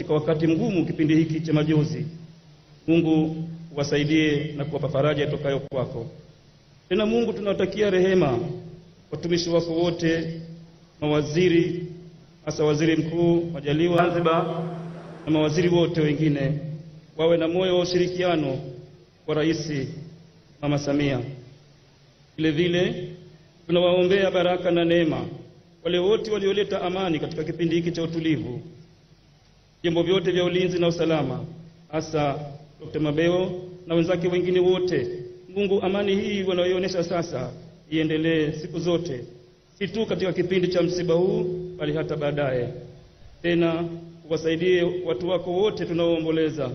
katika wakati mgumu kipindi hiki cha majonzi. Mungu wasaidie na kuwapa faraja itokayo kwako. Tena Mungu tunawatakia rehema watumishi wako wote, mawaziri, hasa Waziri Mkuu Majaliwa Zanzibar na mawaziri wote wengine, wawe na moyo wa ushirikiano kwa Rais Mama Samia. Vile vile tunawaombea baraka na neema wale wote walioleta amani katika kipindi hiki cha utulivu, vyombo vyote vya ulinzi na usalama, hasa Dr. Mabeo na wenzake wengine wote. Mungu, amani hii wanayoonyesha sasa iendelee siku zote, si tu katika kipindi cha msiba huu bali hata baadaye. Tena uwasaidie watu wako wote tunaoomboleza,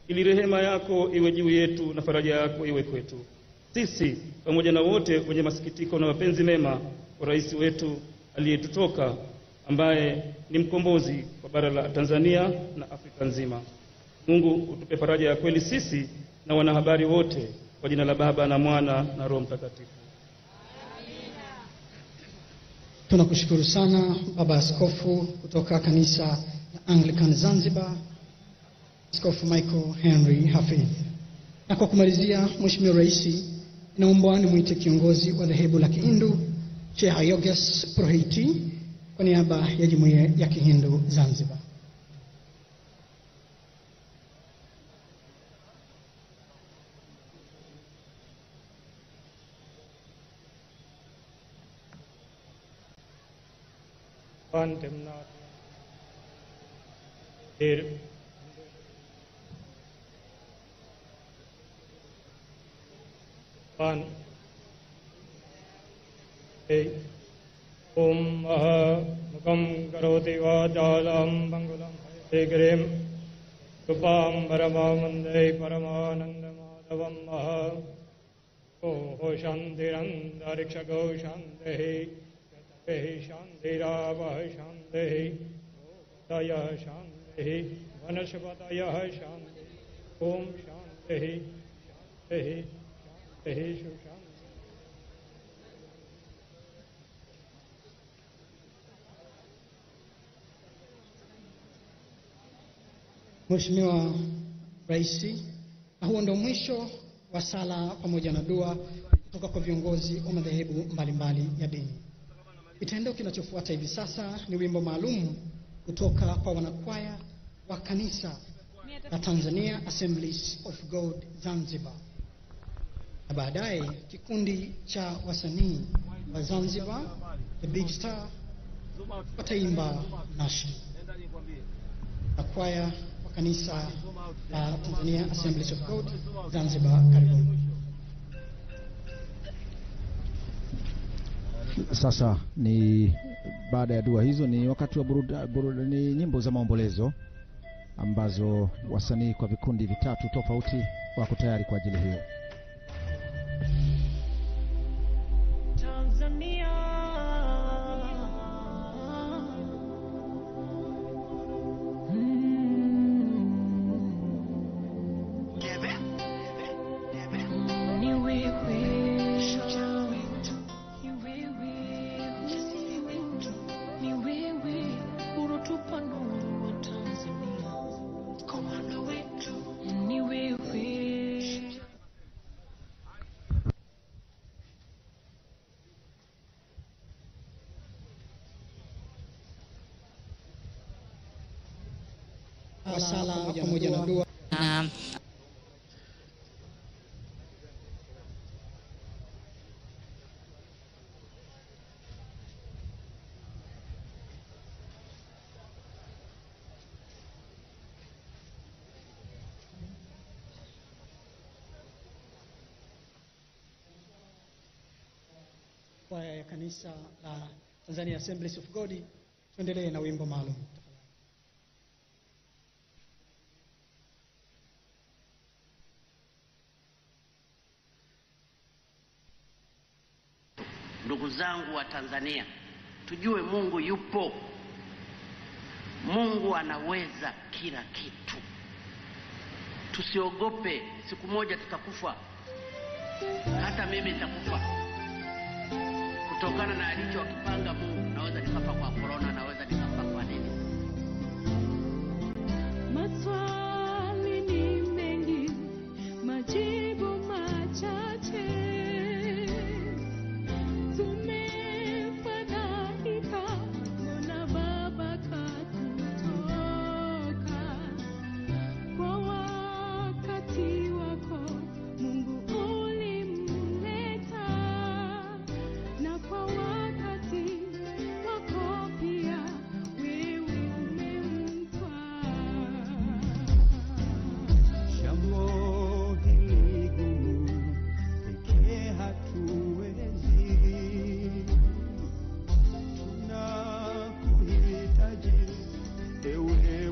ili rehema yako iwe juu yetu na faraja yako iwe kwetu sisi, pamoja na wote wenye masikitiko na mapenzi mema kwa rais wetu aliyetutoka, ambaye ni mkombozi kwa bara la Tanzania na Afrika nzima. Mungu, utupe faraja ya kweli sisi na wanahabari wote, kwa jina la Baba na Mwana na Roho Mtakatifu. Tunakushukuru sana Baba Askofu kutoka kanisa la Anglican Zanzibar, Askofu Michael Henry Hafidh. Na kwa kumalizia, Mheshimiwa Rais, naomba nimwite kiongozi wa dhehebu la Kihindu Sheikh Yogesh Purohit kwa niaba ya Jumuiya ya Kihindu Zanzibar. Om Mukam Karoti Vajalam Bangulam Hayagrim Supam Paramamande Paramananda Madhavam Maha Oho Shantirandarikshago Shantehi Yatapehi Shantirava Shantehi Daya Shantehi Vanashapataya Shantehi Om Shantehi Shantehi Shantehi Shushantehi. Mheshimiwa Rais, na huo ndio mwisho wa sala pamoja na dua kutoka kwa viongozi wa madhehebu mbalimbali ya dini. Kitendo kinachofuata hivi sasa ni wimbo maalum kutoka kwa wanakwaya wa kanisa la Tanzania Assemblies of God Zanzibar. Na baadaye kikundi cha wasanii wa Zanzibar, The Big Star, wataimba nashi. Na kwaya kanisa la Tanzania Assemblies of God Zanzibar, karibuni. Sasa ni baada ya dua hizo ni wakati wa ni nyimbo za maombolezo ambazo wasanii kwa vikundi vitatu tofauti wako tayari kwa ajili hiyo. Sala pamoja na dua. Kwaya ya kanisa la Tanzania Assemblies of God, tuendelee na wimbo maalum. Ndugu zangu wa Tanzania, tujue Mungu yupo. Mungu anaweza kila kitu. Tusiogope, siku moja tutakufa. Hata mimi nitakufa. Kutokana na alichokipanga Mungu, naweza nikafa kwa corona, naweza nikafa kwa nini.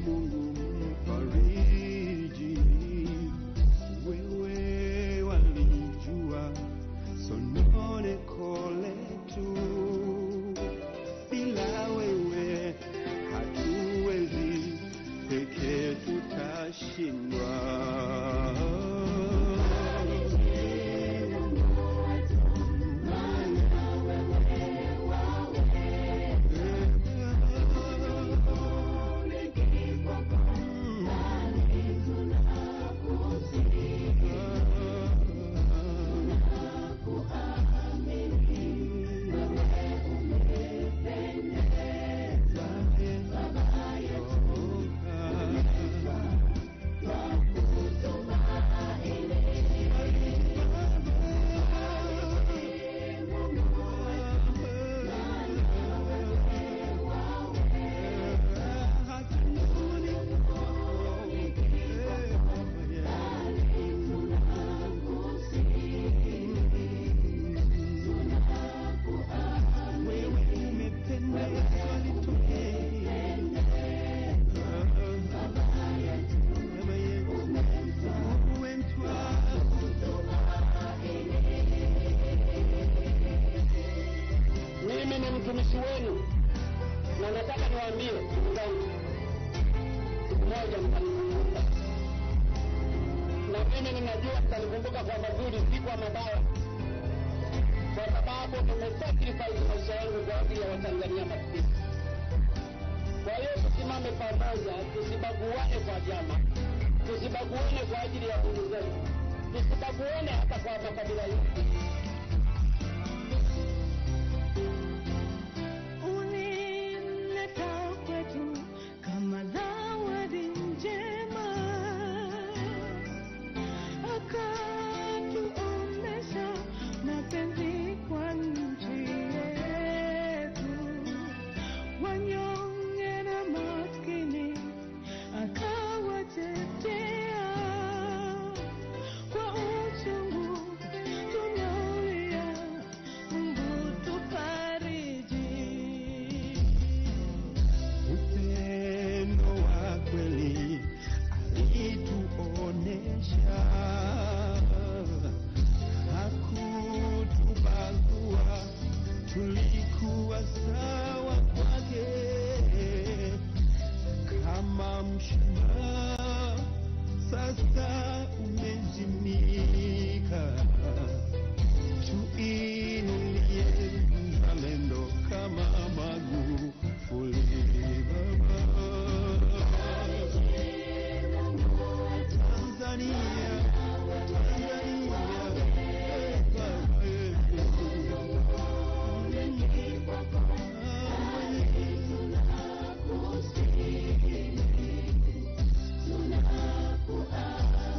Mungu mfariji, wewe walijua sononeko letu, bila wewe hatuwezi, peke tutashindwa. Mtumishi wenu, na nataka niwaambie siku moja mtanikumbuka, na mimi ninajua mtanikumbuka kwa mazuri, si kwa mabaya, kwa sababu nimesacrifice maisha yangu kwa ajili ya Watanzania maskini. Kwa hiyo tusimame pamoja, tusibaguane kwa vyama, tusibaguane kwa ajili ya ndugu zetu, tusibaguane hata kwa makabila yetu. Kama zawadi njema, akatuonesha mapenzi kwa nchi yetu, wanyonge na maskini akawatetea. Kwa uchungu tunaulia, Mungu tufariji. Upendo wa kweli alituonesha, hakutubagua, tulikuwa sawa kwake. Kama mshumaa sasa umezimika, tuinulie mzalendo kama Magufuli baba. Tanzania, baba yetu. Tunakuamini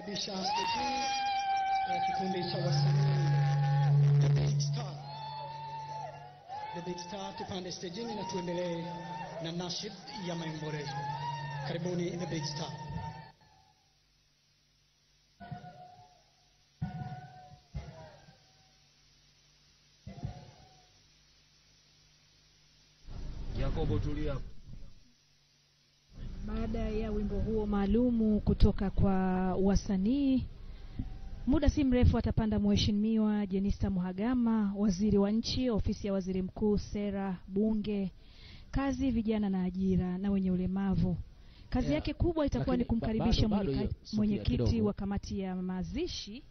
kukaribisha stejini kikundi cha wasanii The Big Star. The Big Star tupande stejini na tuendelee na nashid ya maombolezo. Karibuni The Big Star. Yakobo tulia. Baada ya wimbo huo maalumu kutoka kwa wasanii, muda si mrefu atapanda Mheshimiwa Jenista Mhagama, waziri wa nchi, ofisi ya waziri mkuu, sera, bunge, kazi, vijana na ajira na wenye ulemavu. Kazi yake kubwa itakuwa ni kumkaribisha mwenyekiti wa kamati ya mazishi.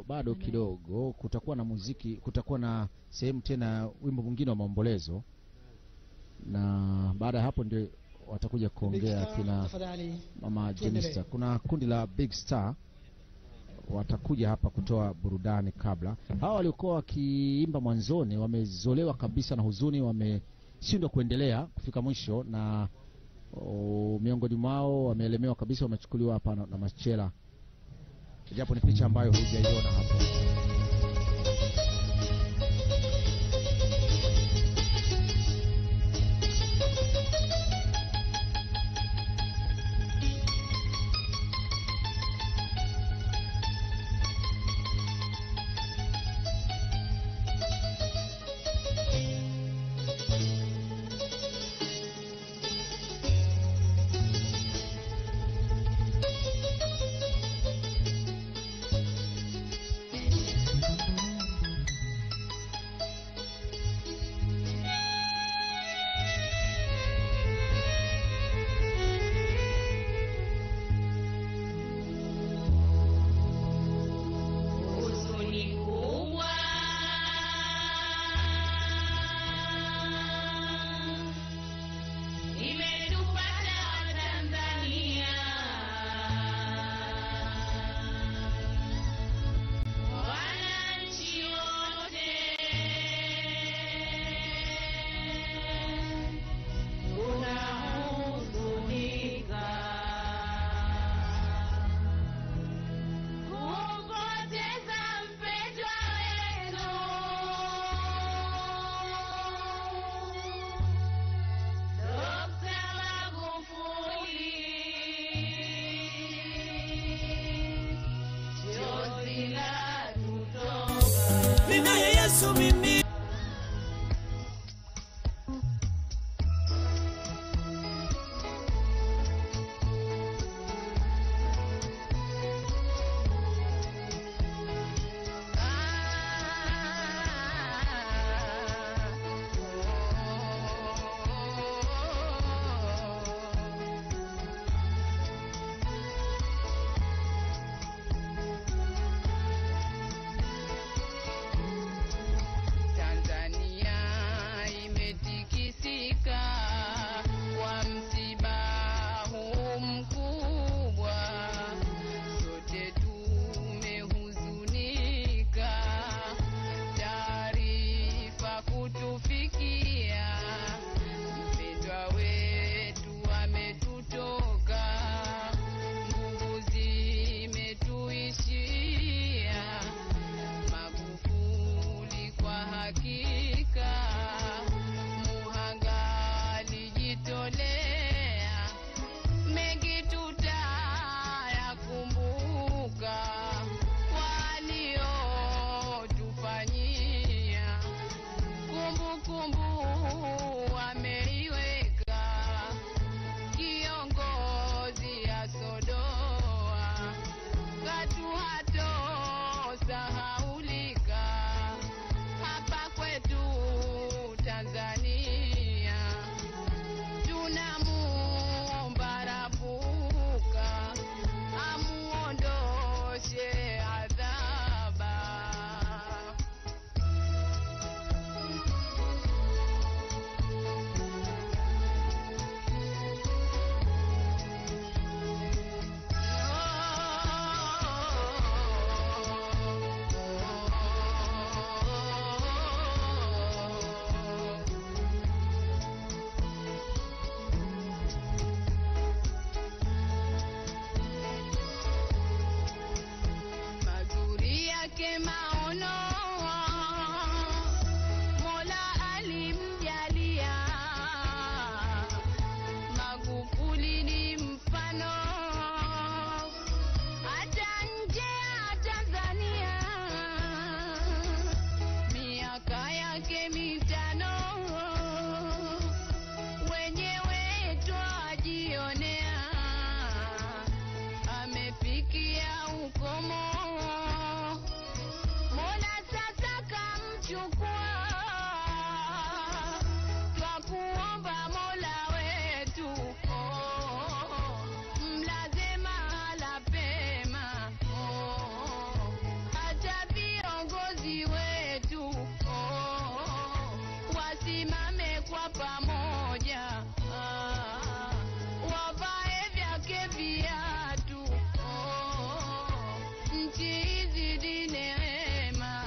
Bado kidogo kutakuwa na muziki, kutakuwa na sehemu tena wimbo mwingine wa maombolezo, na baada ya hapo ndio watakuja kuongea kina mama Jenista. Kuna kundi la Big Star watakuja hapa kutoa burudani kabla. Hawa waliokuwa wakiimba mwanzoni wamezolewa kabisa na huzuni, wameshindwa kuendelea kufika mwisho, na miongoni mwao wameelemewa kabisa, wamechukuliwa hapa na machela. Japo ni picha ambayo hujaiona hapo. mkono. Mola alimjalia Magufuli ni mfano, hata nje ya Tanzania miaka yake mitano wenyewe twajionea, amefikia ukomo. Mola sasa kamchukua, twakuomba Mola wetu mlaze mahala pema, hata viongozi wetu wasimame kwa pamoja, wavae vyake viatu, nchi izidi neema,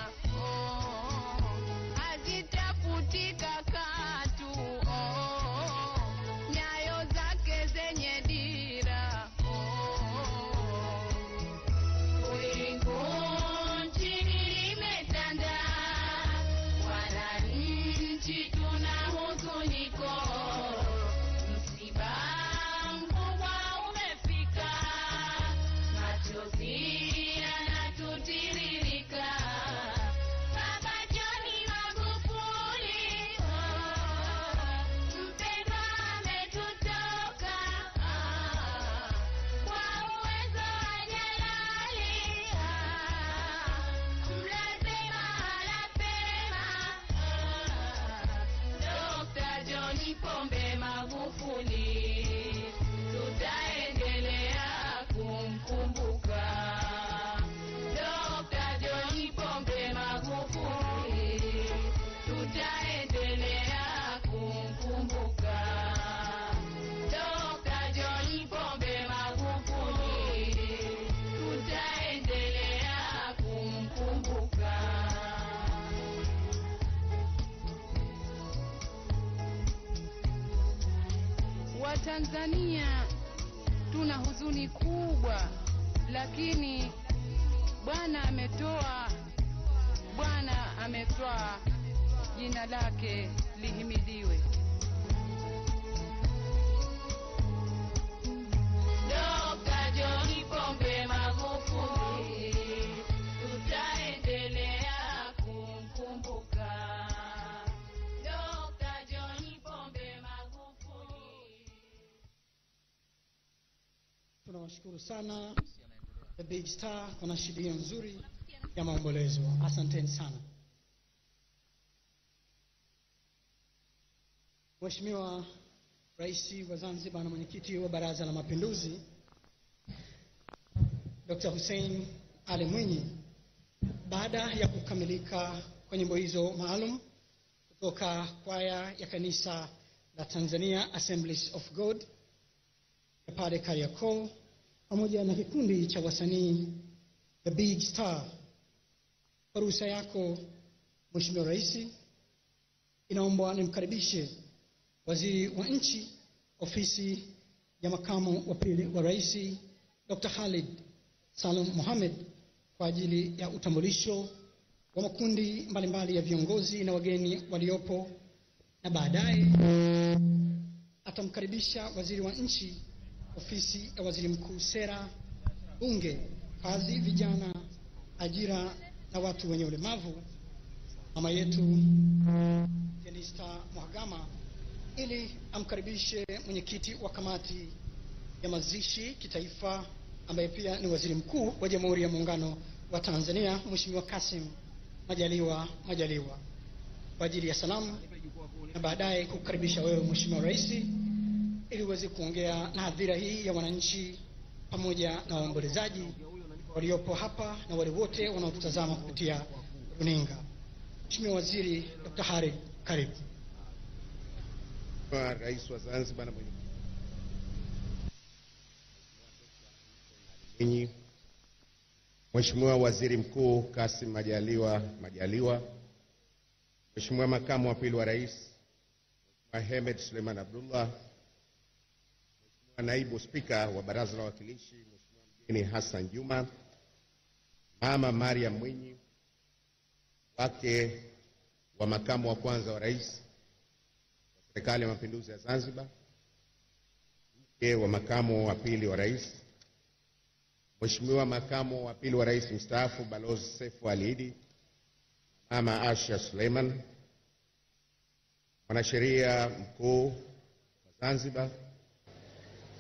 hazitafutika katu, nyayo zake zenye dira. Wingu nchini limetanda, wananchi tuna huzuniko, msiba mkubwa umefika, machozi yanatutiririka. Baba John Magufuli, mpendwa ametutoka, kwa uwezo wa Jalali, mlaze mahala pema. Dr. John Pombe Magufuli, tutaendelea kumkumbuka. Dr. John Pombe Magufuli, tutaendelea kumkumbuka. Dr. John Pombe Magufuli, tutaendelea kumkumbuka. Watanzania tuna huzuni kubwa, lakini Bwana ametoa, jina lake lihimidiwe. Dr. John Pombe Magufuli, tutaendelea kumkumbuka. Dr. John Pombe Magufuli. Tunawashukuru sana The Big Star kwa nashidi hiyo nzuri ya maombolezo. Asanteni sana. Mheshimiwa Rais wa Zanzibar na Mwenyekiti wa Baraza la Mapinduzi Dr. Hussein Ali Mwinyi, baada ya kukamilika kwa nyimbo hizo maalum kutoka kwaya ya kanisa la Tanzania Assemblies of God ya pale Kariakoo pamoja na kikundi cha wasanii The Big Star, kwa ruhusa yako Mheshimiwa Rais, inaomba nimkaribishe Waziri wa Nchi, Ofisi ya Makamu wa Pili wa Rais, Dr. Khalid Salum Mohamed, kwa ajili ya utambulisho wa makundi mbalimbali ya viongozi na wageni waliopo, na baadaye atamkaribisha Waziri wa Nchi, Ofisi ya Waziri Mkuu, Sera, Bunge, Kazi, Vijana, Ajira na Watu wenye Ulemavu, mama yetu Jenista Mhagama, ili amkaribishe mwenyekiti wa kamati ya mazishi kitaifa ambaye pia ni Waziri Mkuu wa Jamhuri ya Muungano wa Tanzania, Mheshimiwa Kassim Majaliwa kwa ajili ya salamu, na baadaye kukaribisha wewe Mheshimiwa Rais ili uweze kuongea na hadhira hii ya wananchi pamoja na waombolezaji waliopo hapa na wale wote wanaotutazama kupitia runinga. Mheshimiwa Waziri Dr. Khalid, karibu. Rais wa Zanzibar na Mwinyi, Mheshimiwa Waziri Mkuu Kassim Majaliwa, Mheshimiwa Makamu wa Pili wa Rais Mheshimiwa Hemed Suleiman Abdullah, Mheshimiwa Naibu Spika wa Baraza la Wawakilishi Mheshimiwa Mgeni Hassan Juma, Mama Mariam Mwinyi, wake wa makamu wa kwanza wa rais wa Serikali ya Mapinduzi ya Zanzibar, mke wa makamu wa pili wa rais, Mheshimiwa makamu wa pili wa rais mstaafu Balozi Sefu Alidi, Mama Asha Suleiman, mwanasheria mkuu wa Zanzibar,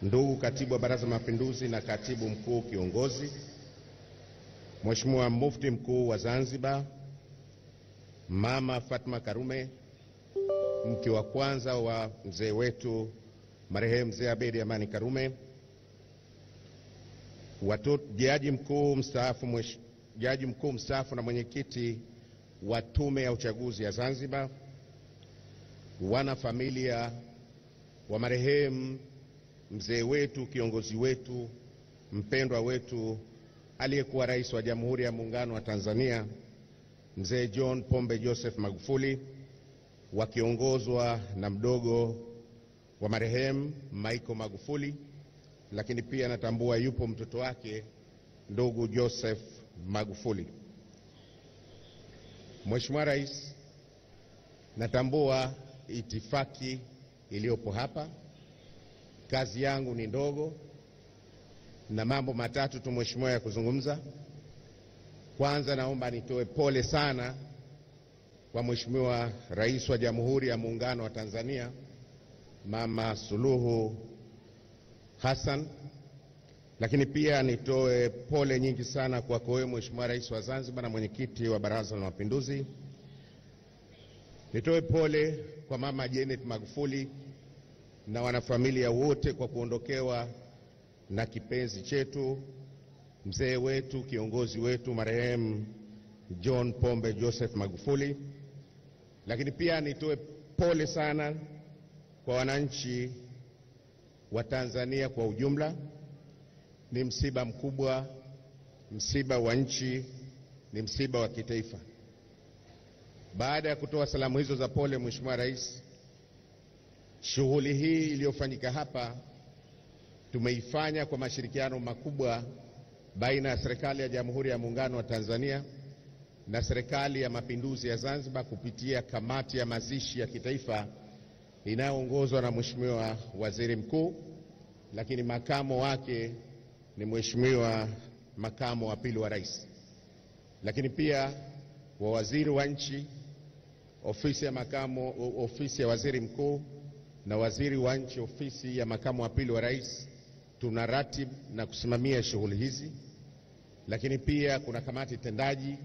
ndugu katibu wa Baraza la Mapinduzi na katibu mkuu kiongozi, Mheshimiwa Mufti mkuu wa Zanzibar, Mama Fatma Karume, mke wa kwanza wa mzee wetu marehemu Mzee Abedi Amani Karume, jaji mkuu mstaafu na mwenyekiti wa Tume ya Uchaguzi ya Zanzibar, wana familia wa marehemu mzee wetu, kiongozi wetu, mpendwa wetu, aliyekuwa rais wa Jamhuri ya Muungano wa Tanzania, Mzee John Pombe Joseph Magufuli, wakiongozwa na mdogo wa marehemu Michael Magufuli, lakini pia natambua yupo mtoto wake ndugu Joseph Magufuli. Mheshimiwa Rais, natambua itifaki iliyopo hapa. Kazi yangu ni ndogo na mambo matatu tu Mheshimiwa ya kuzungumza. Kwanza, naomba nitoe pole sana kwa Mheshimiwa Rais wa Jamhuri ya Muungano wa Tanzania Mama Suluhu Hassan, lakini pia nitoe pole nyingi sana kwa wewe Mheshimiwa Rais wa Zanzibar na mwenyekiti wa Baraza la Mapinduzi. Nitoe pole kwa Mama Janet Magufuli na wanafamilia wote kwa kuondokewa na kipenzi chetu, mzee wetu, kiongozi wetu marehemu John Pombe Joseph Magufuli. Lakini pia nitoe pole sana kwa wananchi wa Tanzania kwa ujumla. Ni msiba mkubwa, msiba wa nchi, ni msiba wa kitaifa. Baada ya kutoa salamu hizo za pole, Mheshimiwa Rais, shughuli hii iliyofanyika hapa tumeifanya kwa mashirikiano makubwa baina ya Serikali ya Jamhuri ya Muungano wa Tanzania na Serikali ya Mapinduzi ya Zanzibar kupitia kamati ya mazishi ya kitaifa inayoongozwa na Mheshimiwa Waziri Mkuu, lakini makamo wake ni Mheshimiwa makamu wa pili wa rais, lakini pia wa waziri wa nchi, ofisi ya waziri mkuu na waziri wa nchi, ofisi ya makamu wa pili wa rais. Tunaratibu na kusimamia shughuli hizi, lakini pia kuna kamati tendaji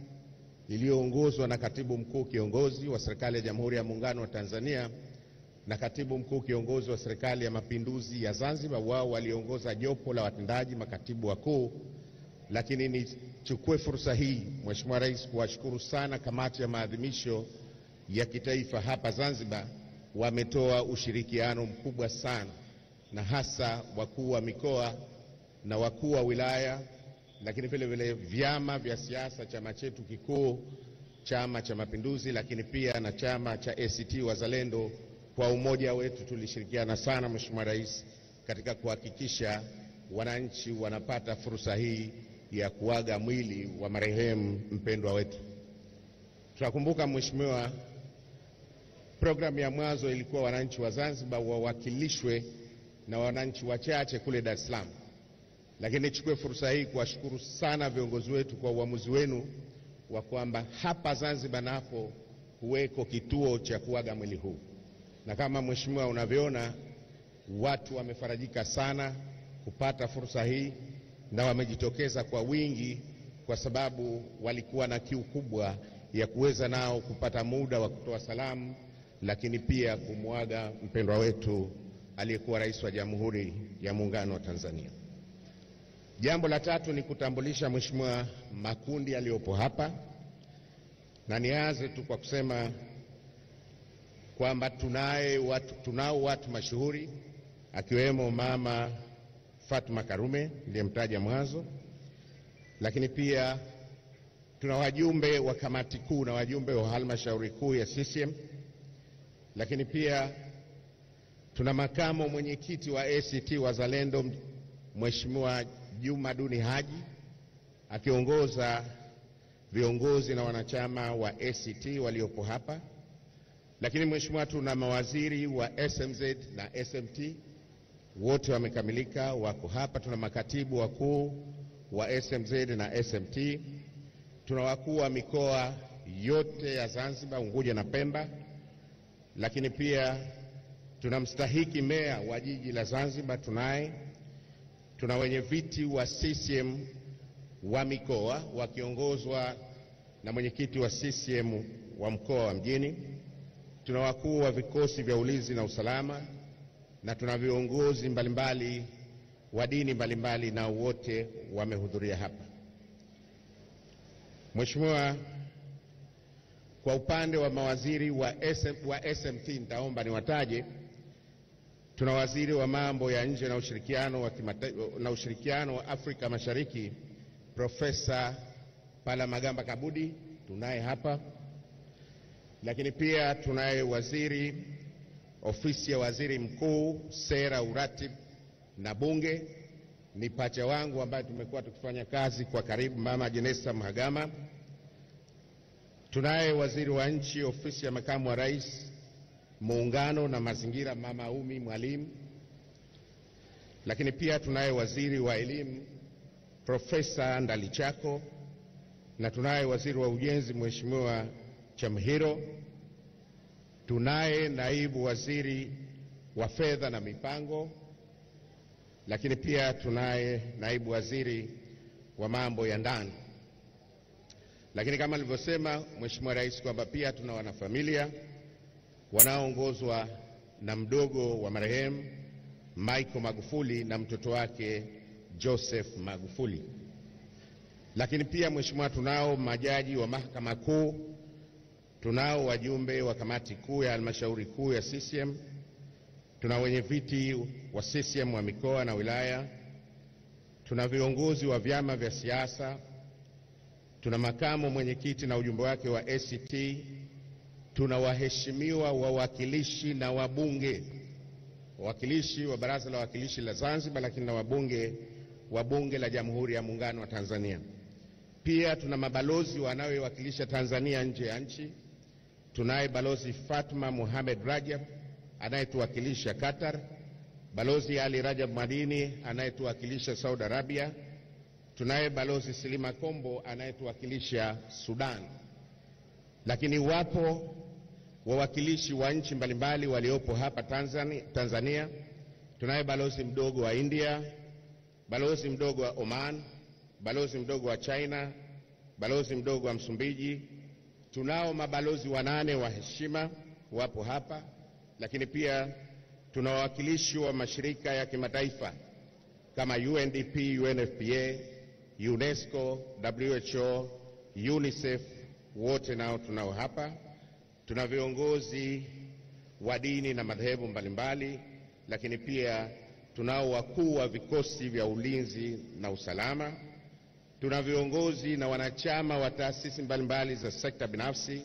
iliyoongozwa na katibu mkuu kiongozi wa Serikali ya Jamhuri ya Muungano wa Tanzania na katibu mkuu kiongozi wa Serikali ya Mapinduzi ya Zanzibar. Wao waliongoza jopo la watendaji, makatibu wakuu. Lakini nichukue fursa hii Mheshimiwa Rais kuwashukuru sana kamati ya maadhimisho ya kitaifa hapa Zanzibar. Wametoa ushirikiano mkubwa sana, na hasa wakuu wa mikoa na wakuu wa wilaya, lakini vile vile vyama vya siasa, chama chetu kikuu, Chama cha Mapinduzi, lakini pia na chama cha ACT Wazalendo. Kwa umoja wetu tulishirikiana sana Mheshimiwa Rais katika kuhakikisha wananchi wanapata fursa hii ya kuaga mwili wa marehemu mpendwa wetu. Tunakumbuka Mheshimiwa, programu ya mwanzo ilikuwa wananchi wa Zanzibar wawakilishwe na wananchi wachache kule Dar es Salaam. Lakini nichukue fursa hii kuwashukuru sana viongozi wetu kwa uamuzi wenu wa kwamba hapa Zanzibar napo kuweko kituo cha kuaga mwili huu. Na kama Mheshimiwa unavyoona, watu wamefarajika sana kupata fursa hii na wamejitokeza kwa wingi, kwa sababu walikuwa na kiu kubwa ya kuweza nao kupata muda wa kutoa salamu, lakini pia kumwaga mpendwa wetu aliyekuwa rais wa Jamhuri ya Muungano wa Tanzania. Jambo la tatu ni kutambulisha Mheshimiwa makundi yaliyopo hapa, na nianze tu kwa kusema kwamba tunao watu mashuhuri akiwemo Mama Fatma Karume niliyemtaja mwanzo, lakini pia tuna wajumbe wa kamati kuu na wajumbe wa halmashauri kuu ya CCM, lakini pia tuna makamo mwenyekiti wa ACT Wazalendo Mheshimiwa Juma Duni Haji akiongoza viongozi na wanachama wa ACT waliopo hapa. Lakini Mheshimiwa, tuna mawaziri wa SMZ na SMT wote wamekamilika, wako hapa. Tuna makatibu wakuu wa SMZ na SMT. Tuna wakuu wa mikoa yote ya Zanzibar, Unguja na Pemba. Lakini pia tuna mstahiki meya wa jiji la Zanzibar tunaye. Tuna wenye viti wa CCM wa mikoa wakiongozwa na mwenyekiti wa CCM wa mkoa wa Mjini. Tuna wakuu wa vikosi vya ulinzi na usalama, na tuna viongozi mbalimbali wa dini mbalimbali, na wote wamehudhuria hapa. Mheshimiwa, kwa upande wa mawaziri wa SMT nitaomba niwataje. Tuna waziri wa mambo ya nje na ushirikiano wa Afrika Mashariki, Profesa Palamagamba Kabudi, tunaye hapa. Lakini pia tunaye waziri ofisi ya waziri mkuu, sera, uratibu na bunge, ni pacha wangu ambaye tumekuwa tukifanya kazi kwa karibu, Mama Jenista Mhagama. Tunaye waziri wa nchi ofisi ya makamu wa rais, muungano na mazingira, Mama Umi Mwalimu. Lakini pia tunaye waziri wa elimu, Profesa Ndalichako, na tunaye waziri wa ujenzi, Mheshimiwa Chamhiro. Tunaye naibu waziri wa fedha na mipango, lakini pia tunaye naibu waziri wa mambo ya ndani. Lakini kama nilivyosema Mheshimiwa Rais kwamba pia tuna wanafamilia wanaoongozwa na mdogo wa marehemu Michael Magufuli na mtoto wake Joseph Magufuli. Lakini pia Mheshimiwa, tunao majaji wa mahakama kuu, tunao wajumbe wa kamati kuu ya halmashauri kuu ya CCM, tuna wenye viti wa CCM wa mikoa na wilaya, tuna viongozi wa vyama vya siasa, tuna makamu mwenyekiti na ujumbe wake wa ACT, tuna waheshimiwa wawakilishi na wabunge, wawakilishi wa Baraza la Wawakilishi la Zanzibar, lakini na wabunge wa Bunge la Jamhuri ya Muungano wa Tanzania. Pia tuna mabalozi wanaowakilisha Tanzania nje ya nchi. Tunaye Balozi Fatma Mohamed Rajab anayetuwakilisha Qatar, Balozi Ali Rajab Madini anayetuwakilisha Saudi Arabia, tunaye Balozi Silima Kombo anayetuwakilisha Sudan. Lakini wapo wawakilishi wa nchi mbalimbali waliopo hapa Tanzania. Tunaye balozi mdogo wa India, balozi mdogo wa Oman, balozi mdogo wa China, balozi mdogo wa Msumbiji. Tunao mabalozi 8 wa heshima wapo hapa. Lakini pia tuna wawakilishi wa mashirika ya kimataifa kama UNDP, UNFPA, UNESCO, WHO, UNICEF, wote nao tunao hapa. Tuna viongozi wa dini na madhehebu mbalimbali, lakini pia tunao wakuu wa vikosi vya ulinzi na usalama. Tuna viongozi na wanachama wa taasisi mbalimbali za sekta binafsi,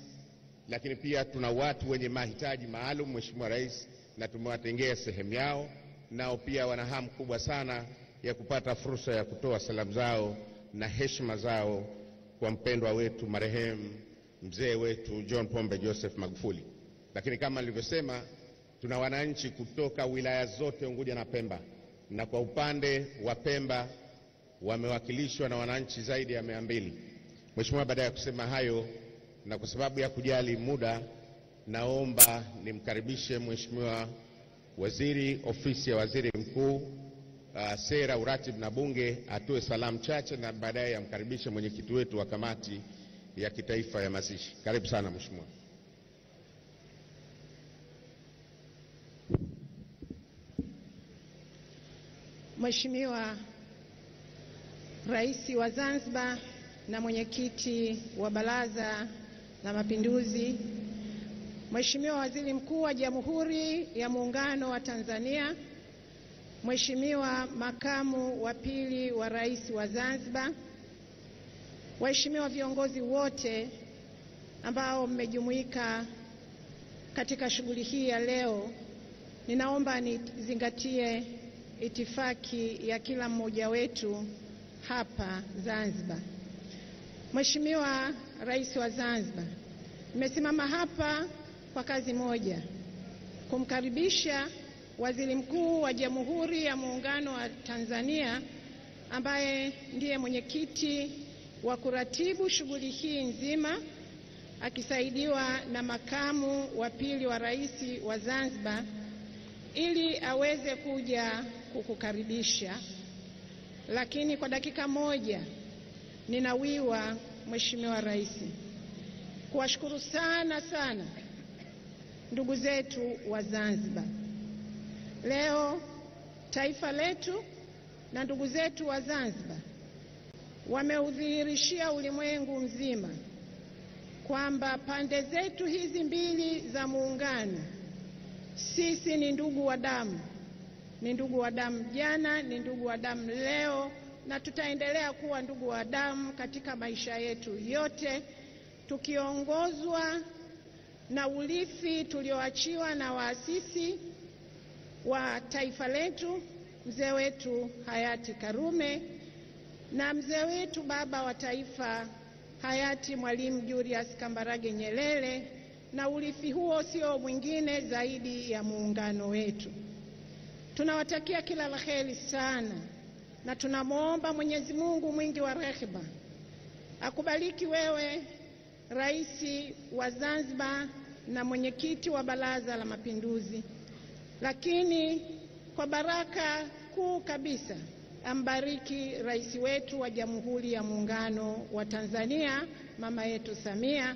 lakini pia tuna watu wenye mahitaji maalum, Mheshimiwa Rais, na tumewatengea sehemu yao, nao pia wana hamu kubwa sana ya kupata fursa ya kutoa salamu zao na heshima zao kwa mpendwa wetu marehemu mzee wetu John Pombe Joseph Magufuli. Lakini kama nilivyosema, tuna wananchi kutoka wilaya zote Unguja na Pemba, na kwa upande wa Pemba wamewakilishwa na wananchi zaidi ya 200. Mheshimiwa, baada ya kusema hayo na kwa sababu ya kujali muda, naomba nimkaribishe Mheshimiwa Waziri Ofisi ya Waziri Mkuu, Sera, Uratibu na Bunge, atoe salamu chache, na baadaye amkaribishe mwenyekiti wetu wa kamati ya kitaifa ya mazishi. Karibu sana Mheshimiwa. Mheshimiwa Rais wa Zanzibar na mwenyekiti wa Baraza la Mapinduzi, Mheshimiwa Waziri Mkuu wa Jamhuri ya Muungano wa Tanzania, Mheshimiwa Makamu wa Pili wa Rais wa Zanzibar, waheshimiwa viongozi wote ambao mmejumuika katika shughuli hii ya leo, ninaomba nizingatie itifaki ya kila mmoja wetu hapa Zanzibar. Mheshimiwa Rais wa Zanzibar, nimesimama hapa kwa kazi moja, kumkaribisha Waziri Mkuu wa Jamhuri ya Muungano wa Tanzania ambaye ndiye mwenyekiti wa kuratibu shughuli hii nzima, akisaidiwa na makamu wa pili wa rais wa Zanzibar, ili aweze kuja kukukaribisha. Lakini kwa dakika moja ninawiwa, Mheshimiwa Rais, kuwashukuru sana ndugu zetu wa Zanzibar. Leo taifa letu na ndugu zetu wa Zanzibar wameudhihirishia ulimwengu mzima kwamba pande zetu hizi mbili za muungano, sisi ni ndugu wa damu. Ni ndugu wa damu jana, ni ndugu wa damu leo, na tutaendelea kuwa ndugu wa damu katika maisha yetu yote, tukiongozwa na urithi tulioachiwa na waasisi wa taifa letu, mzee wetu hayati Karume na mzee wetu baba wa taifa hayati Mwalimu Julius Kambarage Nyerere, na urithi huo sio mwingine zaidi ya muungano wetu. Tunawatakia kila la heri sana, na tunamwomba Mwenyezi Mungu mwingi wa rehema akubariki wewe Rais wa Zanzibar na mwenyekiti wa Baraza la Mapinduzi, lakini kwa baraka kuu kabisa ambariki rais wetu wa Jamhuri ya Muungano wa Tanzania, mama yetu Samia,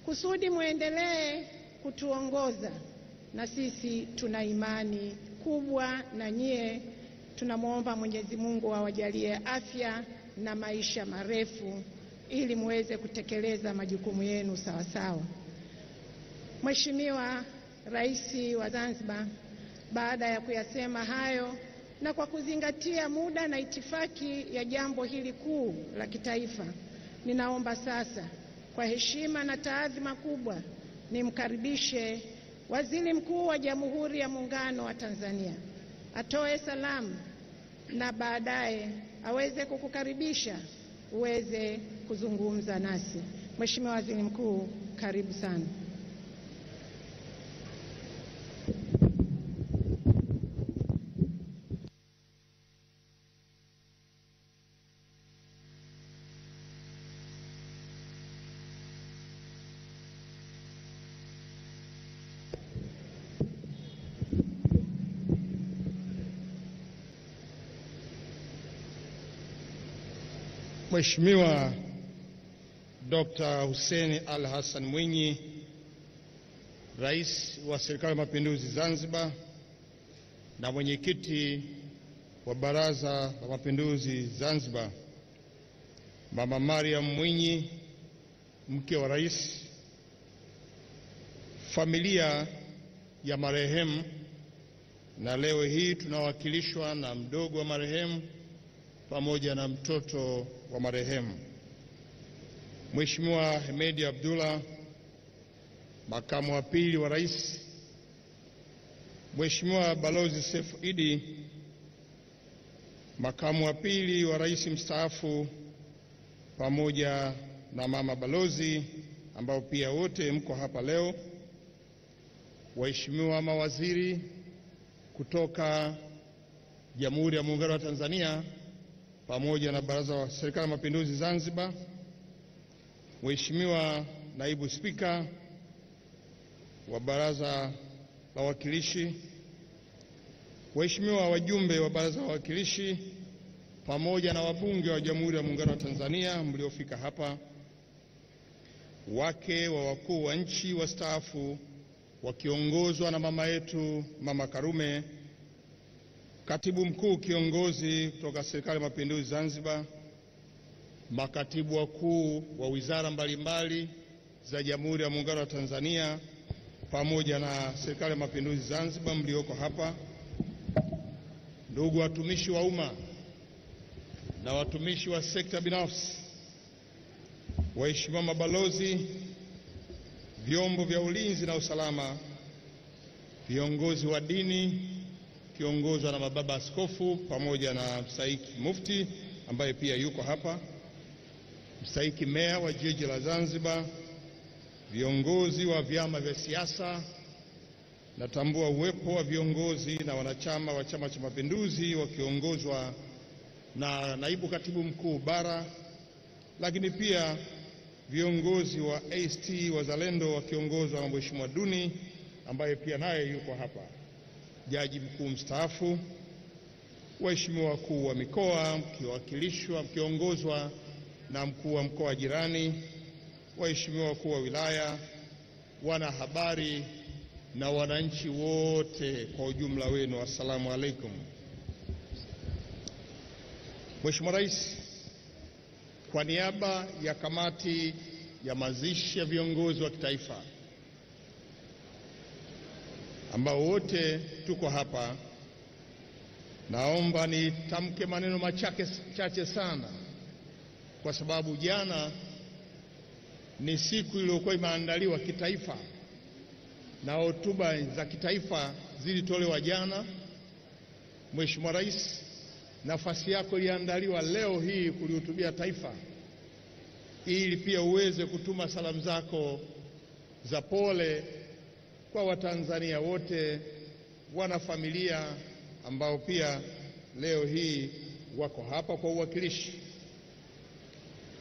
kusudi muendelee kutuongoza, na sisi tuna imani kubwa na nyie. Tunamwomba Mwenyezi Mungu awajalie afya na maisha marefu ili muweze kutekeleza majukumu yenu sawa sawa. Mheshimiwa Rais wa Zanzibar, baada ya kuyasema hayo na kwa kuzingatia muda na itifaki ya jambo hili kuu la kitaifa, ninaomba sasa kwa heshima na taadhima kubwa nimkaribishe Waziri Mkuu wa Jamhuri ya Muungano wa Tanzania atoe salamu na baadaye aweze kukukaribisha uweze kuzungumza nasi. Mheshimiwa Waziri Mkuu, karibu sana. Mheshimiwa Dr. Hussein Ali Hassan Mwinyi, Rais wa Serikali ya Mapinduzi Zanzibar na mwenyekiti wa Baraza la Mapinduzi Zanzibar, Mama Mariam Mwinyi, mke wa rais, familia ya marehemu, na leo hii tunawakilishwa na mdogo wa marehemu pamoja na mtoto wa marehemu, Mheshimiwa Hemedi Abdullah, makamu wa pili wa rais, Mheshimiwa Balozi Sefu Idi, makamu wa pili wa rais mstaafu, pamoja na mama balozi ambao pia wote mko hapa leo, waheshimiwa mawaziri kutoka Jamhuri ya Muungano wa Tanzania pamoja na Baraza la Serikali ya Mapinduzi Zanzibar, Mheshimiwa Naibu Spika wa Baraza la Wawakilishi, waheshimiwa wajumbe wa Baraza la Wawakilishi pamoja na wabunge wa Jamhuri ya Muungano wa Tanzania mliofika hapa, wake wa wakuu wa nchi wastaafu wakiongozwa na mama yetu Mama Karume, katibu mkuu kiongozi kutoka Serikali ya Mapinduzi Zanzibar, makatibu wakuu wa wizara mbalimbali za Jamhuri ya Muungano wa Tanzania pamoja na Serikali ya Mapinduzi Zanzibar mlioko hapa, ndugu watumishi wa umma na watumishi wa sekta binafsi, waheshimiwa mabalozi, vyombo vya ulinzi na usalama, viongozi wa dini kiongozwa na mababa askofu pamoja na msaiki mufti ambaye pia yuko hapa, mstahiki meya wa jiji la Zanzibar, viongozi wa vyama vya siasa, natambua uwepo wa viongozi na wanachama wa Chama cha Mapinduzi wakiongozwa na naibu katibu mkuu bara, lakini pia viongozi wa ACT Wazalendo wakiongozwa na Mheshimiwa Duni ambaye pia naye yuko hapa, jaji mkuu mstaafu, waheshimiwa wakuu wa mikoa mkiongozwa na mkuu wa mkoa jirani, waheshimiwa wakuu wa wilaya, wanahabari na wananchi wote kwa ujumla wenu, assalamu alaikum. Mheshimiwa Rais, kwa niaba ya kamati ya mazishi ya viongozi wa kitaifa ambao wote tuko hapa, naomba nitamke maneno machache sana, kwa sababu jana ni siku iliyokuwa imeandaliwa kitaifa na hotuba za kitaifa zilitolewa jana. Mheshimiwa Rais, nafasi yako iliandaliwa leo hii kulihutubia taifa, ili pia uweze kutuma salamu zako za pole kwa Watanzania wote, wanafamilia ambao pia leo hii wako hapa kwa uwakilishi.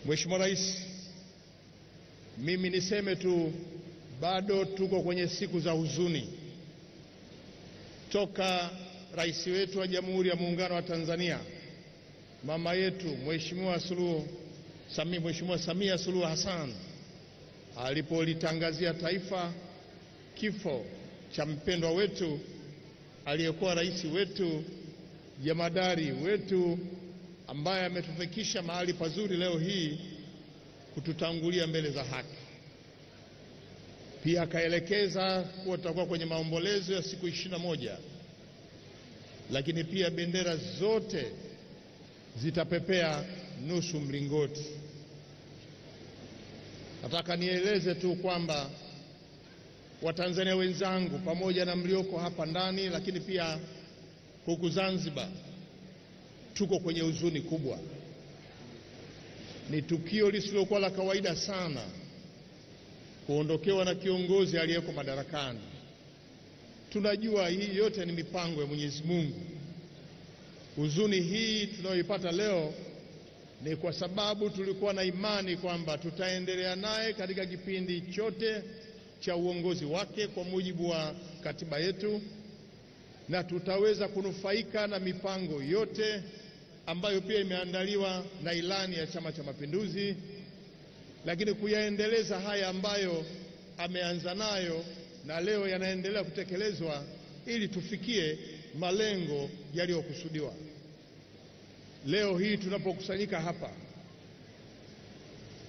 Mheshimiwa Rais, mimi niseme tu, bado tuko kwenye siku za huzuni toka rais wetu wa Jamhuri ya Muungano wa Tanzania, mama yetu Mheshimiwa Samia Suluhu Hassan alipolitangazia taifa kifo cha mpendwa wetu aliyekuwa rais wetu, jemadari wetu, ambaye ametufikisha mahali pazuri leo hii kututangulia mbele za haki. Pia akaelekeza kuwa tutakuwa kwenye maombolezo ya siku 21, lakini pia bendera zote zitapepea nusu mlingoti. Nataka nieleze tu kwamba Watanzania wenzangu pamoja na mlioko hapa ndani, lakini pia huku Zanzibar, tuko kwenye huzuni kubwa. Ni tukio lisilokuwa la kawaida sana kuondokewa na kiongozi aliyeko madarakani. Tunajua hii yote ni mipango ya Mwenyezi Mungu. Huzuni hii tunayoipata leo ni kwa sababu tulikuwa na imani kwamba tutaendelea naye katika kipindi chote cha uongozi wake kwa mujibu wa katiba yetu, na tutaweza kunufaika na mipango yote ambayo pia imeandaliwa na ilani ya Chama cha Mapinduzi, lakini kuyaendeleza haya ambayo ameanza nayo na leo yanaendelea kutekelezwa ili tufikie malengo yaliyokusudiwa. Leo hii tunapokusanyika hapa,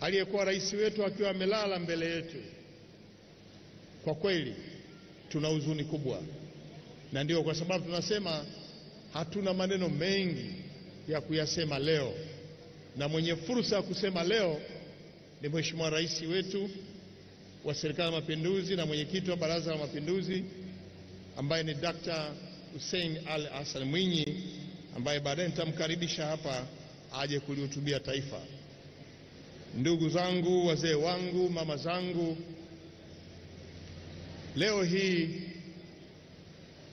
aliyekuwa rais wetu akiwa amelala mbele yetu, kwa kweli tuna huzuni kubwa, na ndio kwa sababu tunasema hatuna maneno mengi ya kuyasema leo, na mwenye fursa ya kusema leo ni Mheshimiwa Rais wetu wa Serikali ya Mapinduzi na mwenyekiti wa Baraza la Mapinduzi, ambaye ni Dr. Hussein Ali Hassan Mwinyi, ambaye baadaye nitamkaribisha hapa aje kulihutubia taifa. Ndugu zangu, wazee wangu, mama zangu, leo hii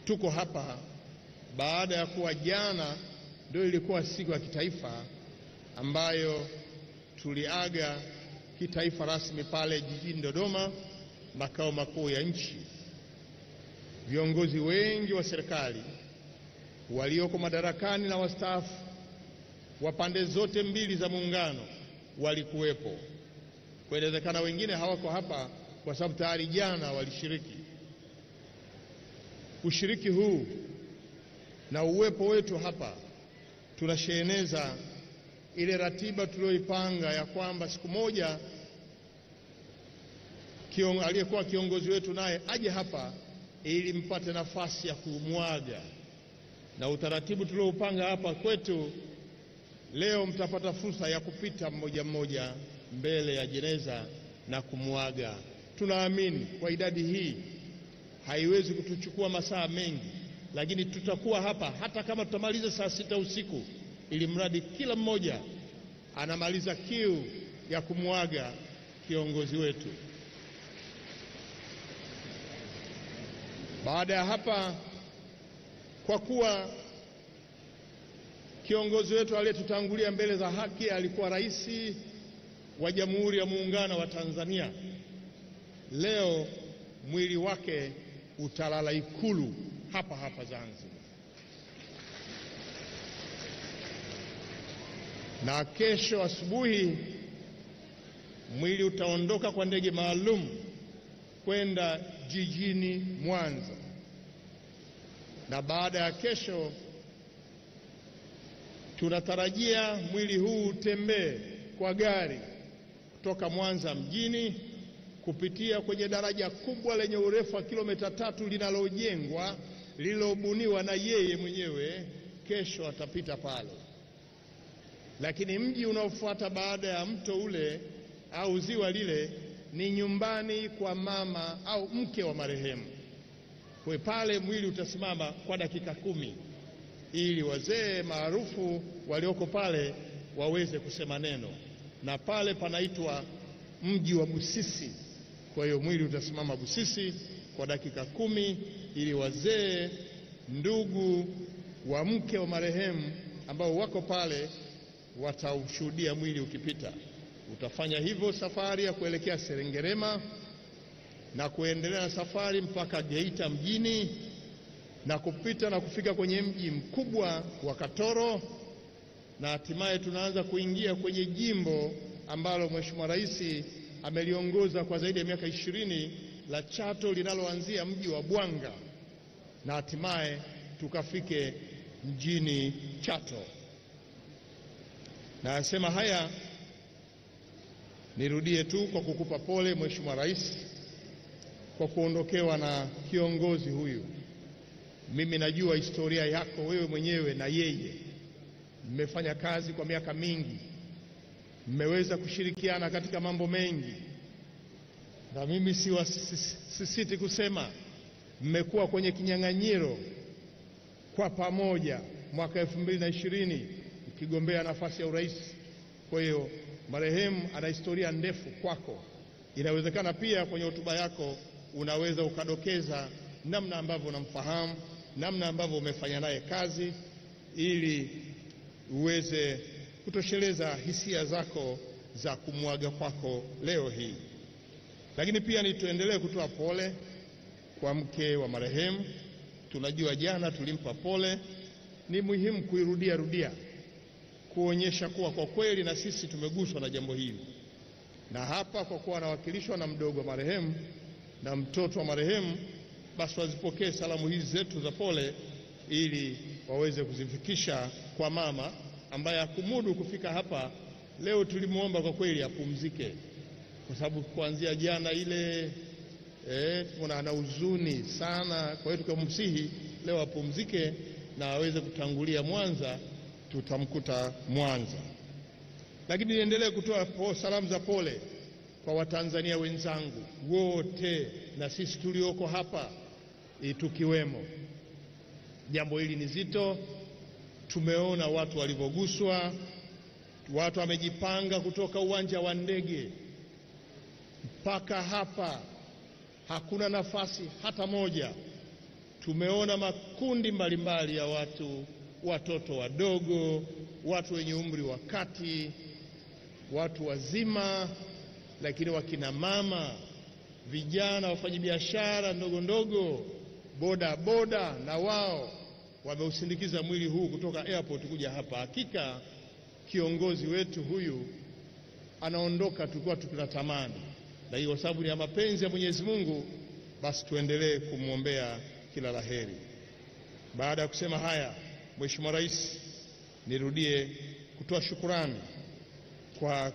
tuko hapa baada ya kuwa jana ndio ilikuwa siku ya kitaifa ambayo tuliaga kitaifa rasmi pale jijini Dodoma, makao makuu ya nchi. Viongozi wengi wa serikali walioko madarakani na wastaafu wa pande zote mbili za muungano walikuwepo. Kwa inawezekana wengine hawako hapa kwa sababu tayari jana walishiriki. Ushiriki huu na uwepo wetu hapa tunasheneza ile ratiba tuliyoipanga ya kwamba siku moja aliyekuwa kiongozi wetu naye aje hapa ili mpate nafasi ya kumwaga. Na utaratibu tulioupanga hapa kwetu, leo mtapata fursa ya kupita mmoja mmoja mbele ya jeneza na kumwaga. Tunaamini kwa idadi hii haiwezi kutuchukua masaa mengi, lakini tutakuwa hapa hata kama tutamaliza saa 6 usiku, ili mradi kila mmoja anamaliza kiu ya kumwaga kiongozi wetu. Baada ya hapa, kwa kuwa kiongozi wetu aliyetutangulia mbele za haki alikuwa rais wa Jamhuri ya Muungano wa Tanzania, leo mwili wake utalala Ikulu hapa hapa Zanzibar, na kesho asubuhi mwili utaondoka kwa ndege maalum kwenda jijini Mwanza, na baada ya kesho tunatarajia mwili huu utembee kwa gari kutoka Mwanza mjini kupitia kwenye daraja kubwa lenye urefu wa kilomita 3 linalojengwa, lililobuniwa na yeye mwenyewe. Kesho atapita pale, lakini mji unaofuata baada ya mto ule au ziwa lile ni nyumbani kwa mama au mke wa marehemu. Kwa pale mwili utasimama kwa dakika 10 ili wazee maarufu walioko pale waweze kusema neno, na pale panaitwa mji wa Busisi. Kwa hiyo mwili utasimama Busisi kwa dakika 10 ili wazee, ndugu wa mke wa marehemu ambao wako pale wataushuhudia mwili ukipita. Utafanya hivyo safari ya kuelekea Serengerema na kuendelea na safari mpaka Geita mjini na kupita na kufika kwenye mji mkubwa wa Katoro, na hatimaye tunaanza kuingia kwenye jimbo ambalo Mheshimiwa Rais ameliongoza kwa zaidi ya miaka 20 la Chato, linaloanzia mji wa Bwanga na hatimaye tukafike mjini Chato. Na nasema haya nirudie tu kwa kukupa pole Mheshimiwa Rais kwa kuondokewa na kiongozi huyu. Mimi najua historia yako wewe mwenyewe na yeye, mmefanya kazi kwa miaka mingi, mmeweza kushirikiana katika mambo mengi, na mimi sisiti kusema mmekuwa kwenye kinyang'anyiro kwa pamoja mwaka 2020 ukigombea nafasi ya urais. Kwa hiyo marehemu ana historia ndefu kwako. Inawezekana pia kwenye hotuba yako unaweza ukadokeza namna ambavyo unamfahamu, namna ambavyo umefanya naye kazi, ili uweze kutosheleza hisia zako za kumwaga kwako leo hii. Lakini pia tuendelee kutoa pole kwa mke wa marehemu. Tunajua jana tulimpa pole, ni muhimu kuirudia kuonyesha kuwa kwa kweli na sisi tumeguswa na jambo hili. Na hapa kwa kuwa anawakilishwa na mdogo wa marehemu na mtoto wa marehemu, basi wazipokee salamu hizi zetu za pole ili waweze kuzifikisha kwa mama ambaye hakumudu kufika hapa leo. Tulimuomba kwa kweli apumzike, kwa sababu kuanzia jana ile ana huzuni sana. Kwa hiyo tukamsihi leo apumzike na aweze kutangulia Mwanza, tutamkuta Mwanza. Lakini niendelee kutoa salamu za pole kwa Watanzania wenzangu wote na sisi tulioko hapa tukiwemo. Jambo hili ni zito, tumeona watu walivyoguswa, watu wamejipanga kutoka uwanja wa ndege mpaka hapa, hakuna nafasi hata moja. Tumeona makundi mbalimbali ya watu, watoto wadogo, watu wenye umri wa kati, watu wazima, lakini wakina mama, vijana, wafanyabiashara ndogo ndogo, boda boda, na wao wameusindikiza mwili huu kutoka airport kuja hapa. Hakika kiongozi wetu huyu anaondoka tulikuwa tunatamani, na hiyo sababu ni ya mapenzi ya Mwenyezi Mungu, basi tuendelee kumwombea kila laheri. Baada ya kusema haya, Mheshimiwa Rais, nirudie kutoa shukurani kwa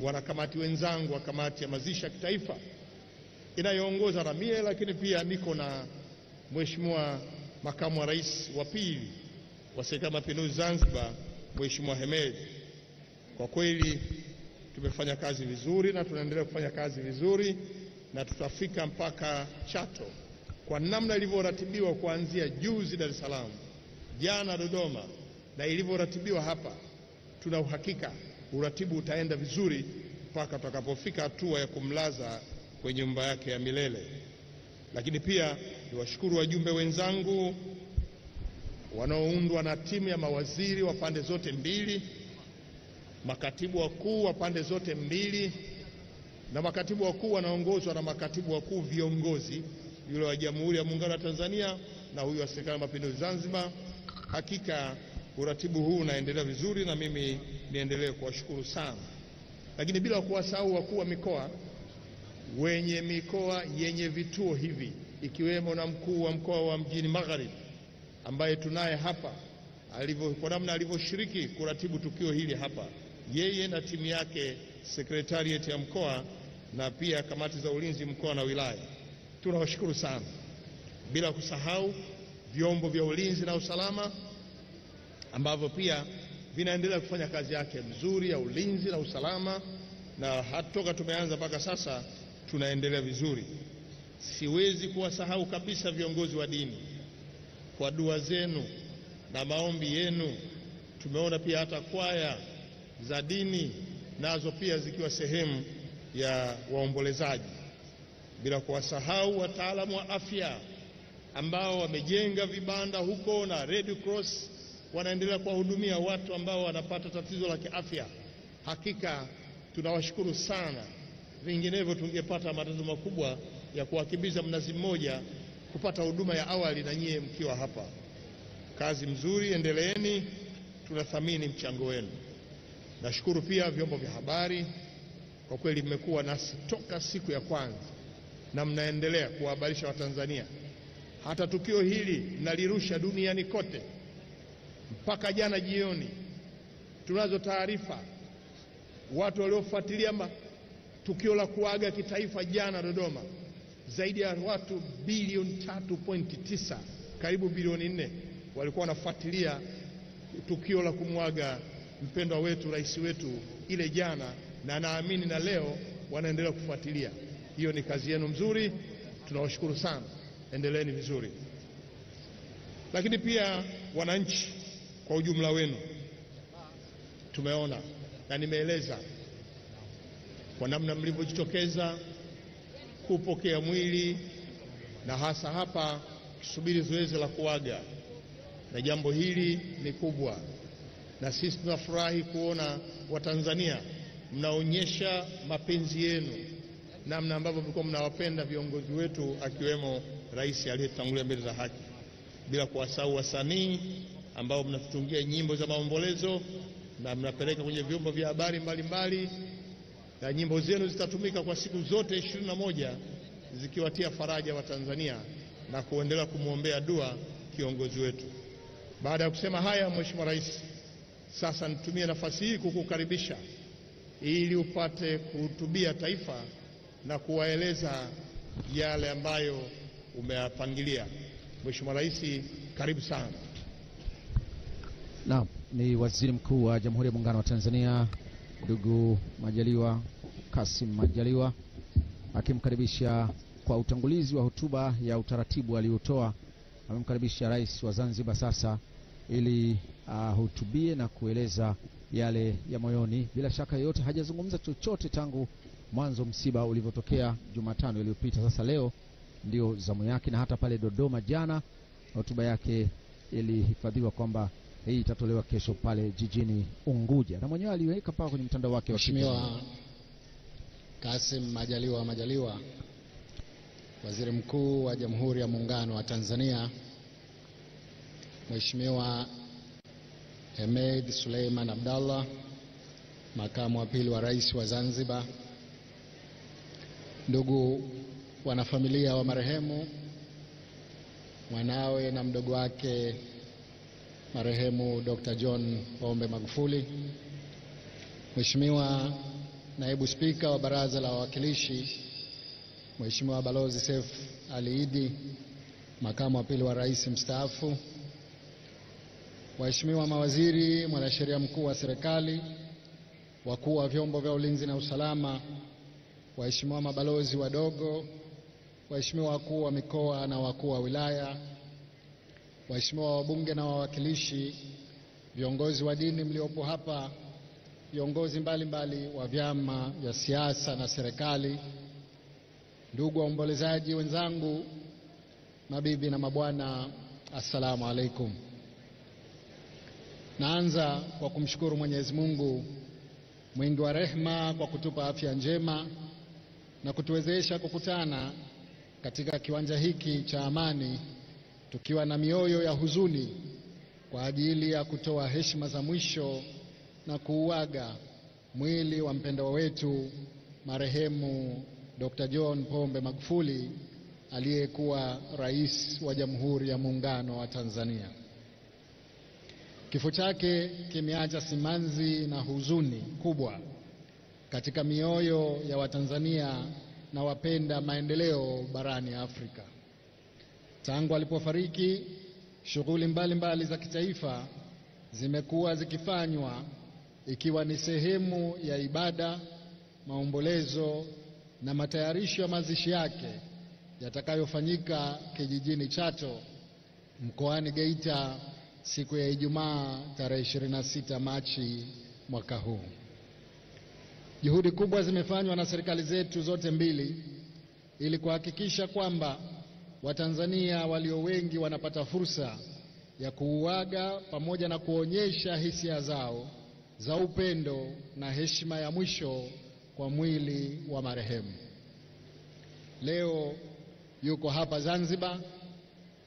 wanakamati wenzangu wa kamati ya mazishi ya kitaifa inayoongoza na mie, lakini pia niko na Mheshimiwa Makamu wa Rais wa pili wa Serikali ya Mapinduzi Zanzibar, Mheshimiwa Hemed. Kwa kweli tumefanya kazi vizuri na tunaendelea kufanya kazi vizuri, na tutafika mpaka Chato kwa namna ilivyoratibiwa kuanzia juzi Dar es Salaam, jana Dodoma, na ilivyoratibiwa hapa. Tuna uhakika uratibu utaenda vizuri mpaka tutakapofika hatua ya kumlaza kwenye nyumba yake ya milele. Lakini pia niwashukuru wajumbe wenzangu wanaoundwa na timu ya mawaziri wa pande zote mbili, makatibu wakuu wa pande zote mbili, na makatibu wakuu wanaongozwa na makatibu wakuu viongozi, yule wa Jamhuri ya Muungano wa Tanzania na huyu wa Serikali ya Mapinduzi Zanzibar. Hakika uratibu huu unaendelea vizuri na mimi niendelee kuwashukuru sana. Lakini bila kuwasahau wakuu wa mikoa, wenye mikoa yenye vituo hivi, ikiwemo na mkuu wa mkoa wa Mjini Magharibi ambaye tunaye hapa, kwa namna alivyoshiriki kuratibu tukio hili hapa, yeye na timu yake, secretariat ya mkoa na pia kamati za ulinzi mkoa na wilaya, tunawashukuru sana. Bila kusahau vyombo vya ulinzi na usalama ambavyo pia vinaendelea kufanya kazi yake mzuri ya ulinzi na usalama, na hatoka tumeanza mpaka sasa tunaendelea vizuri. Siwezi kuwasahau kabisa viongozi wa dini. Kwa dua zenu na maombi yenu tumeona pia hata kwaya za dini nazo pia zikiwa sehemu ya waombolezaji, bila kuwasahau wataalamu wa afya ambao wamejenga vibanda huko na Red Cross wanaendelea kuwahudumia watu ambao wanapata tatizo la kiafya. Hakika tunawashukuru sana, vinginevyo tungepata matatizo makubwa ya kuwakimbiza Mnazi Mmoja kupata huduma ya awali na nyie mkiwa hapa. Kazi mzuri, endeleeni, tunathamini mchango wenu. Nashukuru pia vyombo vya habari, kwa kweli mmekuwa nasi toka siku ya kwanza na mnaendelea kuwahabarisha Watanzania. Hata tukio hili mnalirusha duniani kote. Mpaka jana jioni tunazo taarifa watu waliofuatilia tukio la kuaga kitaifa jana Dodoma, zaidi ya watu bilioni 3.9, karibu bilioni 4 walikuwa wanafuatilia tukio la kumwaga mpendwa wetu, rais wetu ile jana, na naamini na leo wanaendelea kufuatilia. Hiyo ni kazi yenu mzuri, tunawashukuru sana, endeleeni vizuri. Lakini pia wananchi kwa ujumla wenu, tumeona na nimeeleza kwa namna mlivyojitokeza kupokea mwili, na hasa hapa kusubiri zoezi la kuaga, na jambo hili ni kubwa, na sisi tunafurahi kuona Watanzania mnaonyesha mapenzi yenu, namna ambavyo mlikuwa mnawapenda viongozi wetu akiwemo rais aliyetangulia mbele za haki, bila kuwasahau wasanii ambao mnatutungia nyimbo za maombolezo na mnapeleka kwenye vyombo vya habari mbalimbali, na nyimbo zenu zitatumika kwa siku zote 21 zikiwatia faraja wa Tanzania na kuendelea kumwombea dua kiongozi wetu. Baada ya kusema haya, Mheshimiwa Rais, sasa nitumie nafasi hii kukukaribisha ili upate kuhutubia taifa na kuwaeleza yale ambayo umeyapangilia. Mheshimiwa Rais, karibu sana. Naam, ni Waziri Mkuu wa Jamhuri ya Muungano wa Tanzania ndugu Majaliwa Kassim Majaliwa akimkaribisha kwa utangulizi wa hotuba ya utaratibu aliotoa. Amemkaribisha Rais wa Zanzibar sasa ili hutubie na kueleza yale ya moyoni. Bila shaka yote hajazungumza chochote tangu mwanzo msiba ulivyotokea Jumatano iliyopita. Sasa leo ndio zamu yake, na hata pale Dodoma jana hotuba yake ilihifadhiwa kwamba hii itatolewa kesho pale jijini Unguja, na mwenyewe aliweka paka kwenye mtandao wake wa Mheshimiwa Kassim Majaliwa, Waziri Mkuu wa Jamhuri ya Muungano wa Tanzania, Mheshimiwa Hemed Suleiman Abdallah, Makamu wa Pili wa Rais wa Zanzibar, ndugu wanafamilia wa marehemu, mwanawe na mdogo wake marehemu Dr. John Pombe Magufuli, Mheshimiwa Naibu Spika wa Baraza la Wawakilishi, Mheshimiwa Balozi Seif Ali Idi, Makamu wa Pili wa Rais mstaafu, waheshimiwa mawaziri, mwanasheria mkuu wa serikali, wakuu wa vyombo vya ulinzi na usalama, waheshimiwa mabalozi wadogo, waheshimiwa wakuu wa mikoa na wakuu wa wilaya, waheshimiwa wabunge na wawakilishi, viongozi wa dini mliopo hapa, viongozi mbalimbali wa vyama vya siasa na serikali, ndugu waombolezaji wenzangu, mabibi na mabwana, assalamu alaikum. Naanza kwa kumshukuru Mwenyezi Mungu mwingi wa rehema kwa kutupa afya njema na kutuwezesha kukutana katika kiwanja hiki cha amani tukiwa na mioyo ya huzuni kwa ajili ya kutoa heshima za mwisho na kuuaga mwili wa mpendwa wetu marehemu Dr. John Pombe Magufuli aliyekuwa rais wa Jamhuri ya Muungano wa Tanzania. Kifo chake kimeacha simanzi na huzuni kubwa katika mioyo ya Watanzania na wapenda maendeleo barani Afrika. Tangu alipofariki, shughuli mbalimbali za kitaifa zimekuwa zikifanywa ikiwa ni sehemu ya ibada, maombolezo na matayarisho ya mazishi yake yatakayofanyika kijijini Chato mkoani Geita siku ya Ijumaa tarehe 26 Machi mwaka huu. Juhudi kubwa zimefanywa na serikali zetu zote mbili ili kuhakikisha kwamba Watanzania walio wengi wanapata fursa ya kuuaga pamoja na kuonyesha hisia zao za upendo na heshima ya mwisho kwa mwili wa marehemu. Leo yuko hapa Zanzibar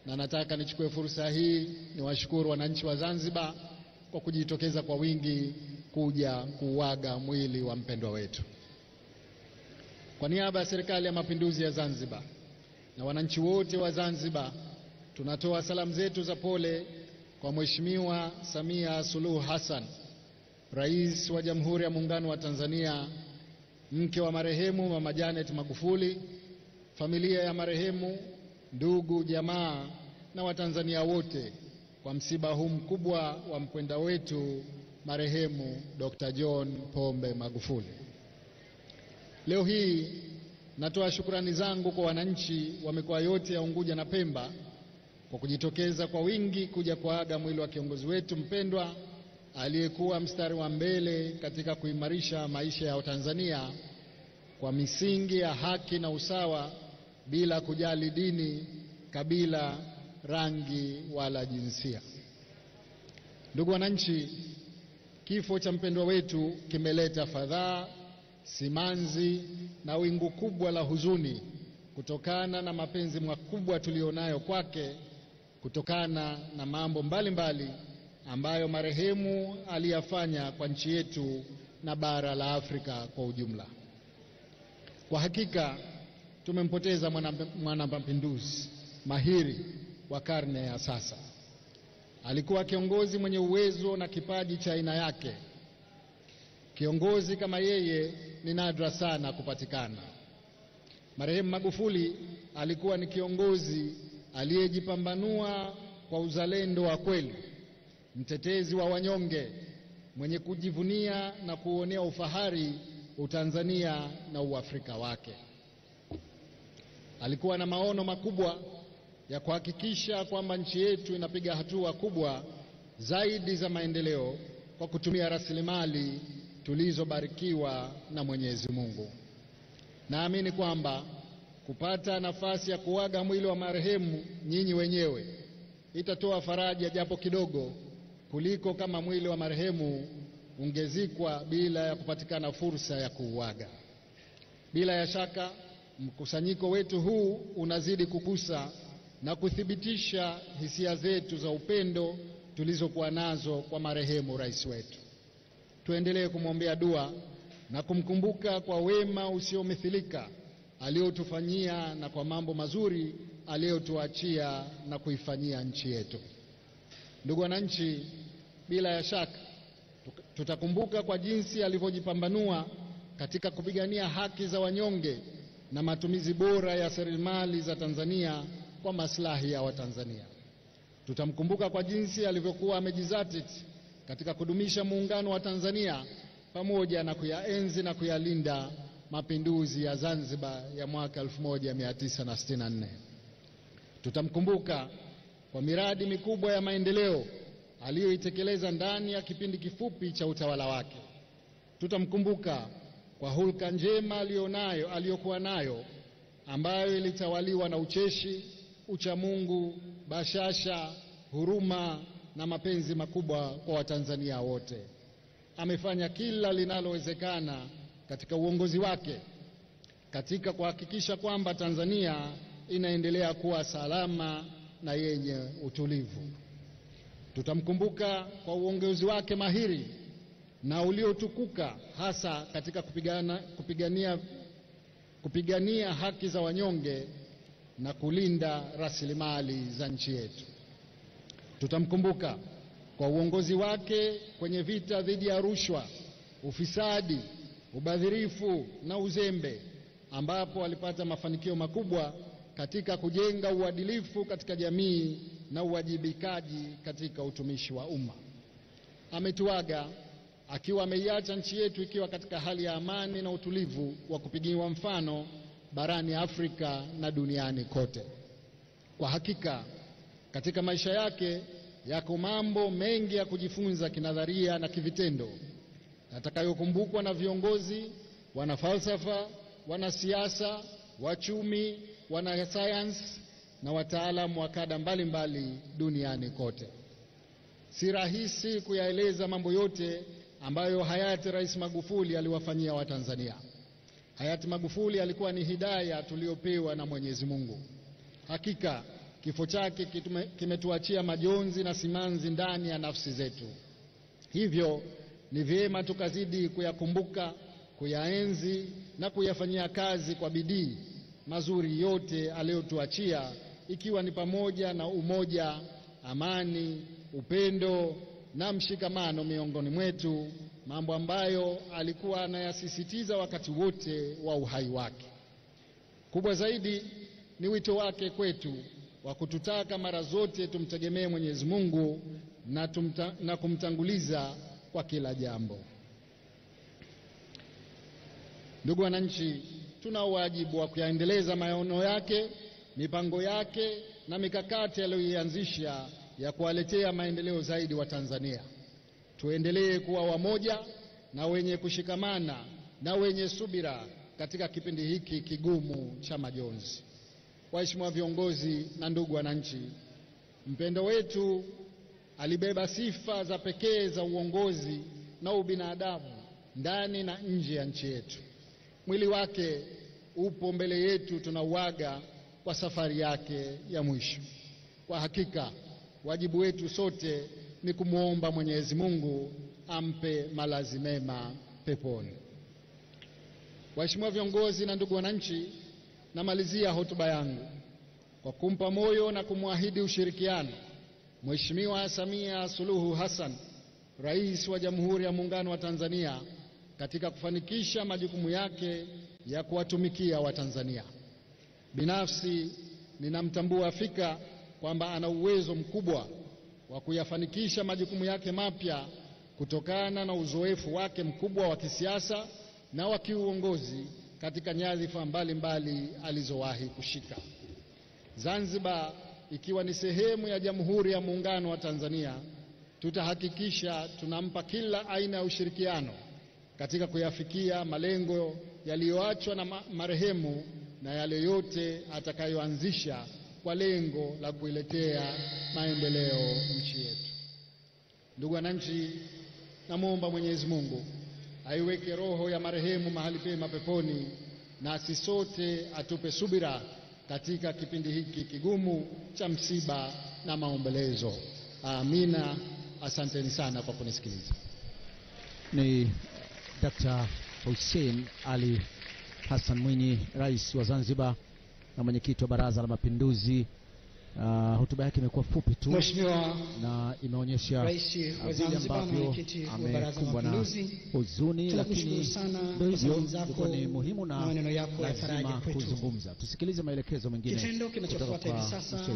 na nataka nichukue fursa hii niwashukuru wananchi wa Zanzibar kwa kujitokeza kwa wingi kuja kuuaga mwili wa mpendwa wetu. Kwa niaba ya Serikali ya Mapinduzi ya Zanzibar na wananchi wote wa Zanzibar, tunatoa salamu zetu za pole kwa Mheshimiwa Samia Suluhu Hassan, Rais wa Jamhuri ya Muungano wa Tanzania, mke wa marehemu Mama Janet Magufuli, familia ya marehemu, ndugu, jamaa na Watanzania wote kwa msiba huu mkubwa wa mpendwa wetu marehemu Dr. John Pombe Magufuli. Leo hii natoa shukrani zangu kwa wananchi wa mikoa yote ya Unguja na Pemba kwa kujitokeza kwa wingi kuja kuaga mwili wa kiongozi wetu mpendwa aliyekuwa mstari wa mbele katika kuimarisha maisha ya Watanzania kwa misingi ya haki na usawa bila kujali dini, kabila, rangi wala jinsia. Ndugu wananchi, kifo cha mpendwa wetu kimeleta fadhaa, simanzi na wingu kubwa la huzuni kutokana na mapenzi makubwa tulionayo kwake, kutokana na mambo mbalimbali ambayo marehemu aliyafanya kwa nchi yetu na bara la Afrika kwa ujumla. Kwa hakika tumempoteza mwanamapinduzi mahiri wa karne ya sasa. Alikuwa kiongozi mwenye uwezo na kipaji cha aina yake. Kiongozi kama yeye ni nadra sana kupatikana. Marehemu Magufuli alikuwa ni kiongozi aliyejipambanua kwa uzalendo wa kweli, mtetezi wa wanyonge, mwenye kujivunia na kuonea ufahari Utanzania na Uafrika wake. Alikuwa na maono makubwa ya kuhakikisha kwamba nchi yetu inapiga hatua kubwa zaidi za maendeleo kwa kutumia rasilimali tulizobarikiwa na Mwenyezi Mungu. Naamini kwamba kupata nafasi ya kuaga mwili wa marehemu nyinyi wenyewe itatoa faraja japo kidogo kuliko kama mwili wa marehemu ungezikwa bila ya kupatikana fursa ya kuuaga. Bila ya shaka mkusanyiko wetu huu unazidi kugusa na kuthibitisha hisia zetu za upendo tulizokuwa nazo kwa marehemu rais wetu. Tuendelee kumwombea dua na kumkumbuka kwa wema usiomithilika aliyotufanyia na kwa mambo mazuri aliyotuachia na kuifanyia nchi yetu. Ndugu wananchi, bila ya shaka tutakumbuka kwa jinsi alivyojipambanua katika kupigania haki za wanyonge na matumizi bora ya rasilimali za Tanzania kwa maslahi ya Watanzania. Tutamkumbuka kwa jinsi alivyokuwa amejizatiti katika kudumisha muungano wa Tanzania pamoja na kuyaenzi na kuyalinda mapinduzi ya Zanzibar ya mwaka 1964. Tutamkumbuka kwa miradi mikubwa ya maendeleo aliyoitekeleza ndani ya kipindi kifupi cha utawala wake. Tutamkumbuka kwa hulka njema aliyokuwa nayo, ambayo ilitawaliwa na ucheshi, uchamungu, bashasha, huruma na mapenzi makubwa kwa Watanzania wote. Amefanya kila linalowezekana katika uongozi wake katika kuhakikisha kwamba Tanzania inaendelea kuwa salama na yenye utulivu. Tutamkumbuka kwa uongozi wake mahiri na uliotukuka, hasa katika kupigania haki za wanyonge na kulinda rasilimali za nchi yetu. Tutamkumbuka kwa uongozi wake kwenye vita dhidi ya rushwa, ufisadi, ubadhirifu na uzembe, ambapo alipata mafanikio makubwa katika kujenga uadilifu katika jamii na uwajibikaji katika utumishi wa umma. Ametuaga akiwa ameiacha nchi yetu ikiwa katika hali ya amani na utulivu wa kupigiwa mfano barani Afrika na duniani kote. Kwa hakika katika maisha yake yako mambo mengi ya kujifunza kinadharia na kivitendo, atakayokumbukwa na viongozi, wanafalsafa, wanasiasa, wachumi, wanasayansi na wataalamu wa kada mbalimbali duniani kote. Si rahisi kuyaeleza mambo yote ambayo hayati Rais Magufuli aliwafanyia Watanzania. Hayati Magufuli alikuwa ni hidaya tuliopewa na Mwenyezi Mungu. Hakika kifo chake kimetuachia majonzi na simanzi ndani ya nafsi zetu. Hivyo ni vyema tukazidi kuyakumbuka, kuyaenzi na kuyafanyia kazi kwa bidii mazuri yote aliyotuachia, ikiwa ni pamoja na umoja, amani, upendo na mshikamano miongoni mwetu, mambo ambayo alikuwa anayasisitiza wakati wote wa uhai wake. Kubwa zaidi ni wito wake kwetu wa kututaka mara zote tumtegemee Mwenyezi Mungu na kumtanguliza kwa kila jambo. Ndugu wananchi, tuna wajibu wa kuyaendeleza maono yake, mipango yake na mikakati aliyoianzisha ya kuwaletea maendeleo zaidi wa Tanzania. Tuendelee kuwa wamoja na wenye kushikamana na wenye subira katika kipindi hiki kigumu cha majonzi. Waheshimiwa viongozi na ndugu wananchi, mpendo wetu alibeba sifa za pekee za uongozi na ubinadamu ndani na nje ya nchi yetu. Mwili wake upo mbele yetu, tunauaga kwa safari yake ya mwisho. Kwa hakika wajibu wetu sote ni kumwomba Mwenyezi Mungu ampe malazi mema peponi. Waheshimiwa viongozi na ndugu wananchi, namalizia hotuba yangu kwa kumpa moyo na kumwahidi ushirikiano Mheshimiwa Samia Suluhu Hassan, Rais wa Jamhuri ya Muungano wa Tanzania, katika kufanikisha majukumu yake ya kuwatumikia Watanzania. Binafsi ninamtambua fika kwamba ana uwezo mkubwa wa kuyafanikisha majukumu yake mapya kutokana na uzoefu wake mkubwa wa kisiasa na wa kiuongozi katika nyadhifa mbalimbali alizowahi kushika. Zanzibar ikiwa ni sehemu ya Jamhuri ya Muungano wa Tanzania, tutahakikisha tunampa kila aina ya ushirikiano katika kuyafikia malengo yaliyoachwa na marehemu na yale yote atakayoanzisha kwa lengo la kuiletea maendeleo nchi yetu. Ndugu wananchi, namuomba Mwenyezi Mungu aiweke roho ya marehemu mahali pema peponi, na sisi sote atupe subira katika kipindi hiki kigumu cha msiba na maombolezo. Amina. Asanteni sana kwa kunisikiliza. Ni Dr. Hussein Ali Hassan Mwinyi, Rais wa Zanzibar na mwenyekiti wa Baraza la Mapinduzi. Hotuba yake imekuwa fupi tu na imeonyesha vile ambavyo amekumbwa na huzuni, lakini ndio hivyo, ni muhimu na lazima kuzungumza. Tusikilize maelekezo mengine. Kitendo kinachofuata hivi sasa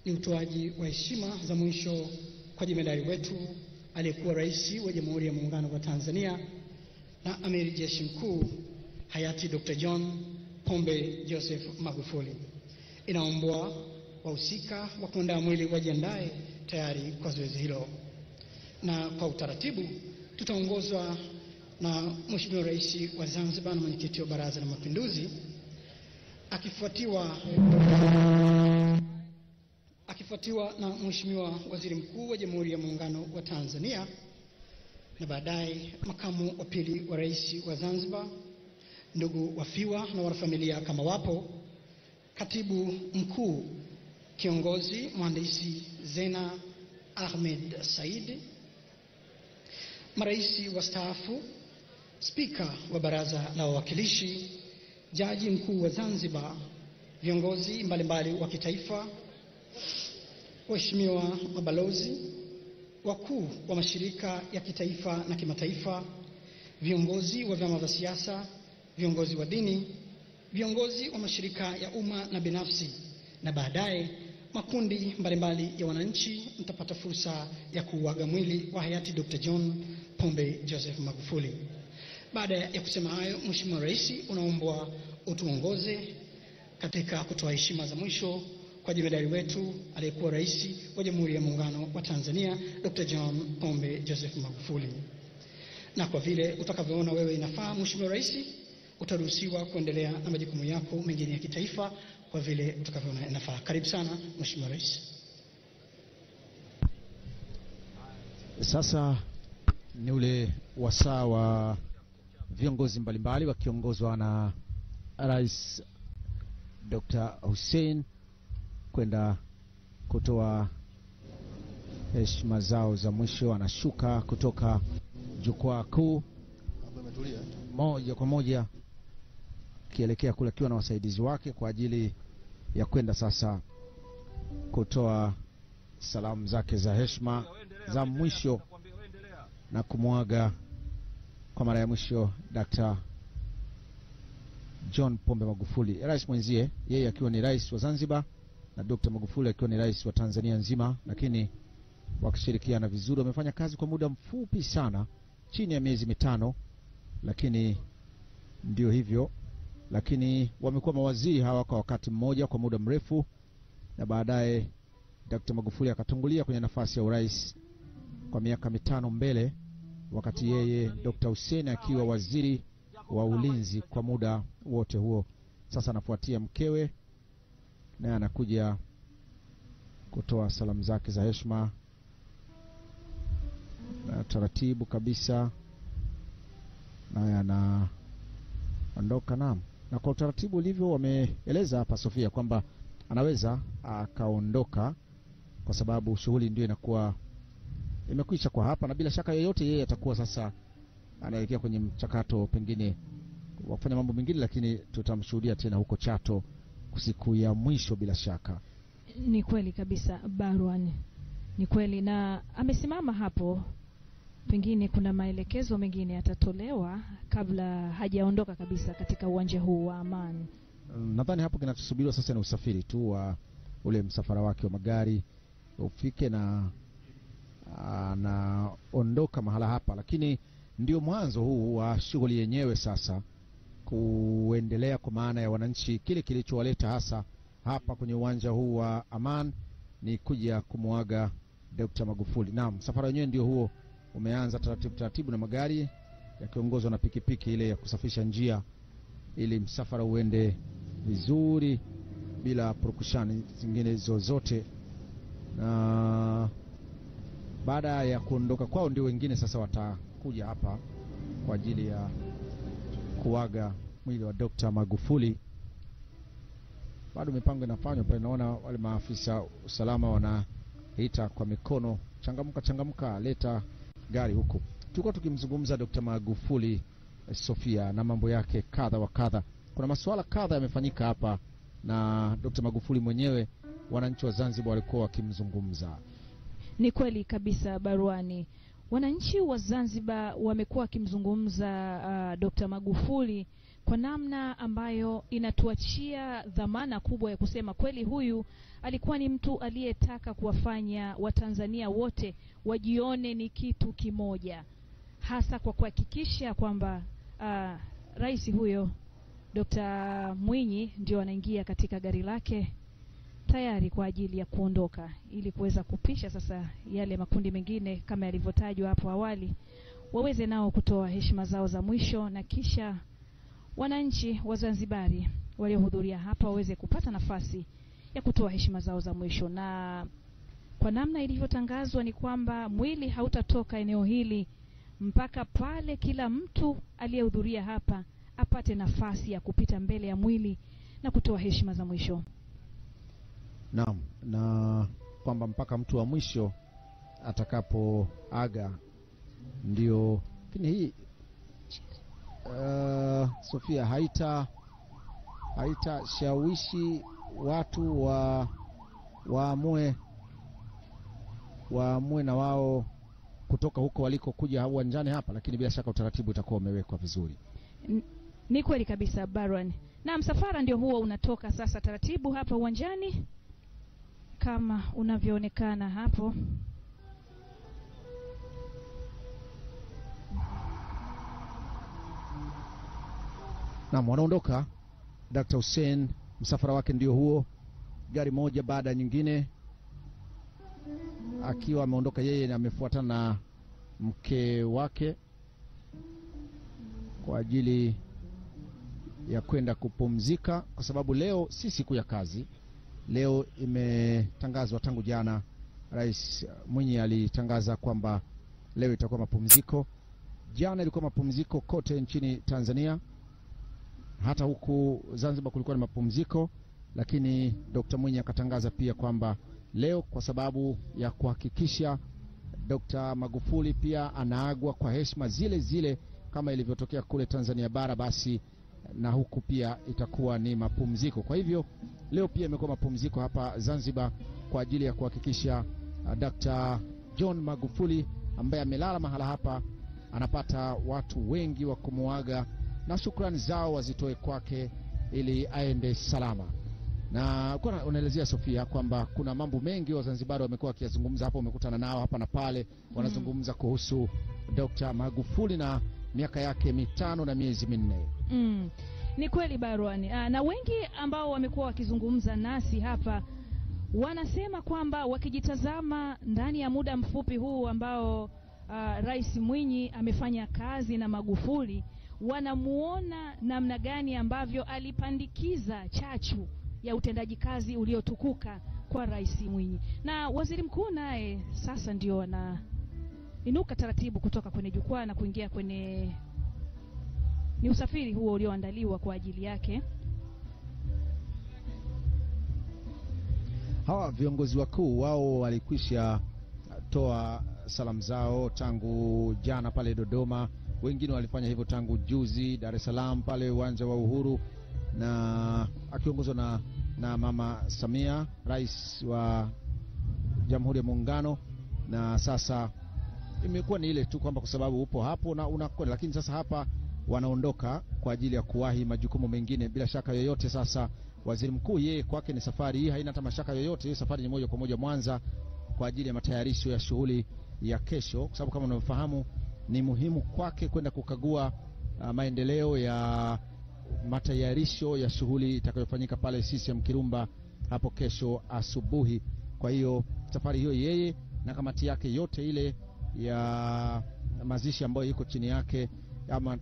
ni utoaji wa heshima za mwisho kwa jemedari wetu aliyekuwa Rais wa Jamhuri ya Muungano wa Tanzania na Amiri Jeshi Mkuu hayati Dr. John Pombe Joseph Magufuli. Inaombwa wahusika wa kuandaa mwili wajiandae tayari kwa zoezi hilo, na kwa utaratibu tutaongozwa na Mheshimiwa Rais wa Zanzibar na mwenyekiti wa Baraza la Mapinduzi, akifuatiwa na Mheshimiwa Waziri Mkuu wa Jamhuri ya Muungano wa Tanzania, na baadaye makamu wa pili wa Rais wa Zanzibar, ndugu wafiwa na wanafamilia kama wapo, Katibu Mkuu Kiongozi Mhandisi Zena Ahmed Said, marais wastaafu, Spika wa Baraza la Wawakilishi, Jaji Mkuu wa Zanzibar, viongozi mbalimbali wa kitaifa, waheshimiwa mabalozi, wakuu wa mashirika ya kitaifa na kimataifa, viongozi wa vyama vya siasa, viongozi wa dini, viongozi wa mashirika ya umma na binafsi, na baadaye makundi mbalimbali ya wananchi, mtapata fursa ya kuuaga mwili wa hayati Dr. John Pombe Joseph Magufuli. Baada ya kusema hayo, Mheshimiwa Rais, unaombwa utuongoze katika kutoa heshima za mwisho kwa jemedari wetu aliyekuwa Rais wa Jamhuri ya Muungano wa Tanzania Dr. John Pombe Joseph Magufuli. Na kwa vile utakavyoona wewe inafaa, Mheshimiwa Rais, utaruhusiwa kuendelea na majukumu yako mengine ya kitaifa kwa vile utakavyoona inafaa. Karibu sana Mheshimiwa Rais. Sasa ni ule wasaa wa viongozi mbalimbali wakiongozwa na Rais Dr. Hussein kwenda kutoa heshima zao za mwisho. Anashuka kutoka jukwaa kuu moja kwa moja kielekea kule akiwa na wasaidizi wake kwa ajili ya kwenda sasa kutoa salamu zake za heshima za mwisho na kumwaga kwa mara ya mwisho Dr. John Pombe Magufuli, rais mwenzie, yeye akiwa ni rais wa Zanzibar na Dr. Magufuli akiwa ni rais wa Tanzania nzima, lakini wakishirikiana vizuri. Wamefanya kazi kwa muda mfupi sana, chini ya miezi mitano, lakini ndio hivyo, lakini wamekuwa mawaziri hawa kwa wakati mmoja kwa muda mrefu, na baadaye Dr. Magufuli akatungulia kwenye nafasi ya urais kwa miaka mitano mbele, wakati yeye Dr. Hussein akiwa waziri wa ulinzi kwa muda wote huo. Sasa anafuatia mkewe na anakuja kutoa salamu zake za heshima na taratibu kabisa, na anaondoka. Na kwa utaratibu ulivyo wameeleza hapa Sofia kwamba anaweza akaondoka kwa sababu shughuli ndio inakuwa imekwisha kwa hapa, na bila shaka yoyote yeye atakuwa sasa anaelekea kwenye mchakato pengine wa kufanya mambo mengine, lakini tutamshuhudia tena huko Chato siku ya mwisho bila shaka. Ni kweli kabisa Barwan, ni kweli, na amesimama hapo, pengine kuna maelekezo mengine yatatolewa kabla hajaondoka kabisa katika uwanja huu wa Amani. Nadhani hapo kinachosubiriwa sasa ni usafiri tu wa ule msafara wake wa magari ufike na anaondoka mahala hapa, lakini ndio mwanzo huu wa shughuli yenyewe sasa kuendelea, kwa maana ya wananchi. Kile kilichowaleta hasa hapa kwenye uwanja huu wa Aman ni kuja kumuaga Dr. Magufuli. Naam, msafara wenyewe ndio huo umeanza taratibu na magari yakiongozwa na pikipiki ile ya kusafisha njia ili msafara uende vizuri bila purukushani zingine zozote. Na baada ya kuondoka kwao ndio wengine sasa watakuja hapa kwa ajili ya kuaga mwili wa Dr. Magufuli. Bado mipango inafanywa pale, naona wale maafisa usalama wanaita kwa mikono, changamka, leta gari huko. Tulikuwa tukimzungumza Dr. Magufuli, Sofia, na mambo yake kadha wa kadha. Kuna masuala kadha yamefanyika hapa na Dr. Magufuli mwenyewe, wananchi wa Zanzibar walikuwa wakimzungumza. Ni kweli kabisa Barwani, wananchi wa Zanzibar wamekuwa wakimzungumza Dr. Magufuli kwa namna ambayo inatuachia dhamana kubwa ya kusema kweli huyu alikuwa ni mtu aliyetaka kuwafanya Watanzania wote wajione ni kitu kimoja, hasa kwa kuhakikisha kwamba rais huyo Dr. Mwinyi ndio anaingia katika gari lake tayari kwa ajili ya kuondoka, ili kuweza kupisha sasa yale makundi mengine kama yalivyotajwa hapo awali waweze nao kutoa heshima zao za mwisho, na kisha wananchi wa Zanzibari waliohudhuria hapa waweze kupata nafasi ya kutoa heshima zao za mwisho. Na kwa namna ilivyotangazwa ni kwamba mwili hautatoka eneo hili mpaka pale kila mtu aliyehudhuria hapa apate nafasi ya kupita mbele ya mwili na kutoa heshima za mwisho. Naam, na kwamba mpaka mtu wa mwisho atakapoaga ndio. Lakini hii Sofia haitashawishi watu waamue na wao kutoka huko waliko kuja uwanjani hapa, lakini bila shaka utaratibu utakuwa umewekwa vizuri. Ni kweli kabisa Baron. Na msafara ndio huo unatoka sasa taratibu hapa uwanjani kama unavyoonekana hapo. Na wanaondoka Dr. Hussein, msafara wake ndio huo, gari moja baada ya nyingine, akiwa ameondoka yeye na amefuatana na mke wake kwa ajili ya kwenda kupumzika, kwa sababu leo si siku ya kazi. Leo imetangazwa tangu jana, Rais Mwinyi alitangaza kwamba leo itakuwa mapumziko. Jana ilikuwa mapumziko kote nchini Tanzania, hata huku Zanzibar kulikuwa ni mapumziko, lakini Dr. Mwinyi akatangaza pia kwamba leo, kwa sababu ya kuhakikisha Dr. Magufuli pia anaagwa kwa heshima zile zile kama ilivyotokea kule Tanzania bara, basi na huku pia itakuwa ni mapumziko. Kwa hivyo leo pia imekuwa mapumziko hapa Zanzibar kwa ajili ya kuhakikisha Dr. John Magufuli ambaye amelala mahala hapa anapata watu wengi wa kumuaga na shukrani zao wazitoe kwake ili aende salama. Na kuna unaelezea Sofia kwamba kuna mambo mengi wa Zanzibar wamekuwa wakizungumza hapo, umekutana nao hapa na pale, wanazungumza kuhusu Dr. Magufuli na miaka yake 5 na miezi 4. Ni kweli Barwani. Na wengi ambao wamekuwa wakizungumza nasi hapa wanasema kwamba wakijitazama ndani ya muda mfupi huu ambao Rais Mwinyi amefanya kazi na Magufuli, wanamuona namna gani ambavyo alipandikiza chachu ya utendaji kazi uliotukuka kwa Rais Mwinyi. Na waziri mkuu naye sasa ndio inuka taratibu kutoka kwenye jukwaa na kuingia kwenye ni usafiri huo ulioandaliwa kwa ajili yake. Hawa viongozi wakuu wao walikwisha toa salamu zao tangu jana pale Dodoma, wengine walifanya hivyo tangu juzi Dar es Salaam pale uwanja wa Uhuru, na akiongozwa na Mama Samia, rais wa Jamhuri ya Muungano. Na sasa imekuwa ni ile tu kwamba kwa sababu upo hapo na unakwenda, lakini sasa hapa wanaondoka kwa ajili ya kuwahi majukumu mengine bila shaka yoyote. Sasa waziri mkuu yeye kwake ni safari hii haina hata mashaka yoyote, safari ni moja kwa moja Mwanza kwa ajili ya matayarisho ya shughuli ya kesho, kwa sababu kama unavyofahamu ni muhimu kwake kwenda kukagua maendeleo ya matayarisho ya shughuli itakayofanyika pale CCM Kirumba hapo kesho asubuhi. Kwa hiyo safari hiyo yeye na kamati yake yote ile ya mazishi ambayo iko chini yake, ama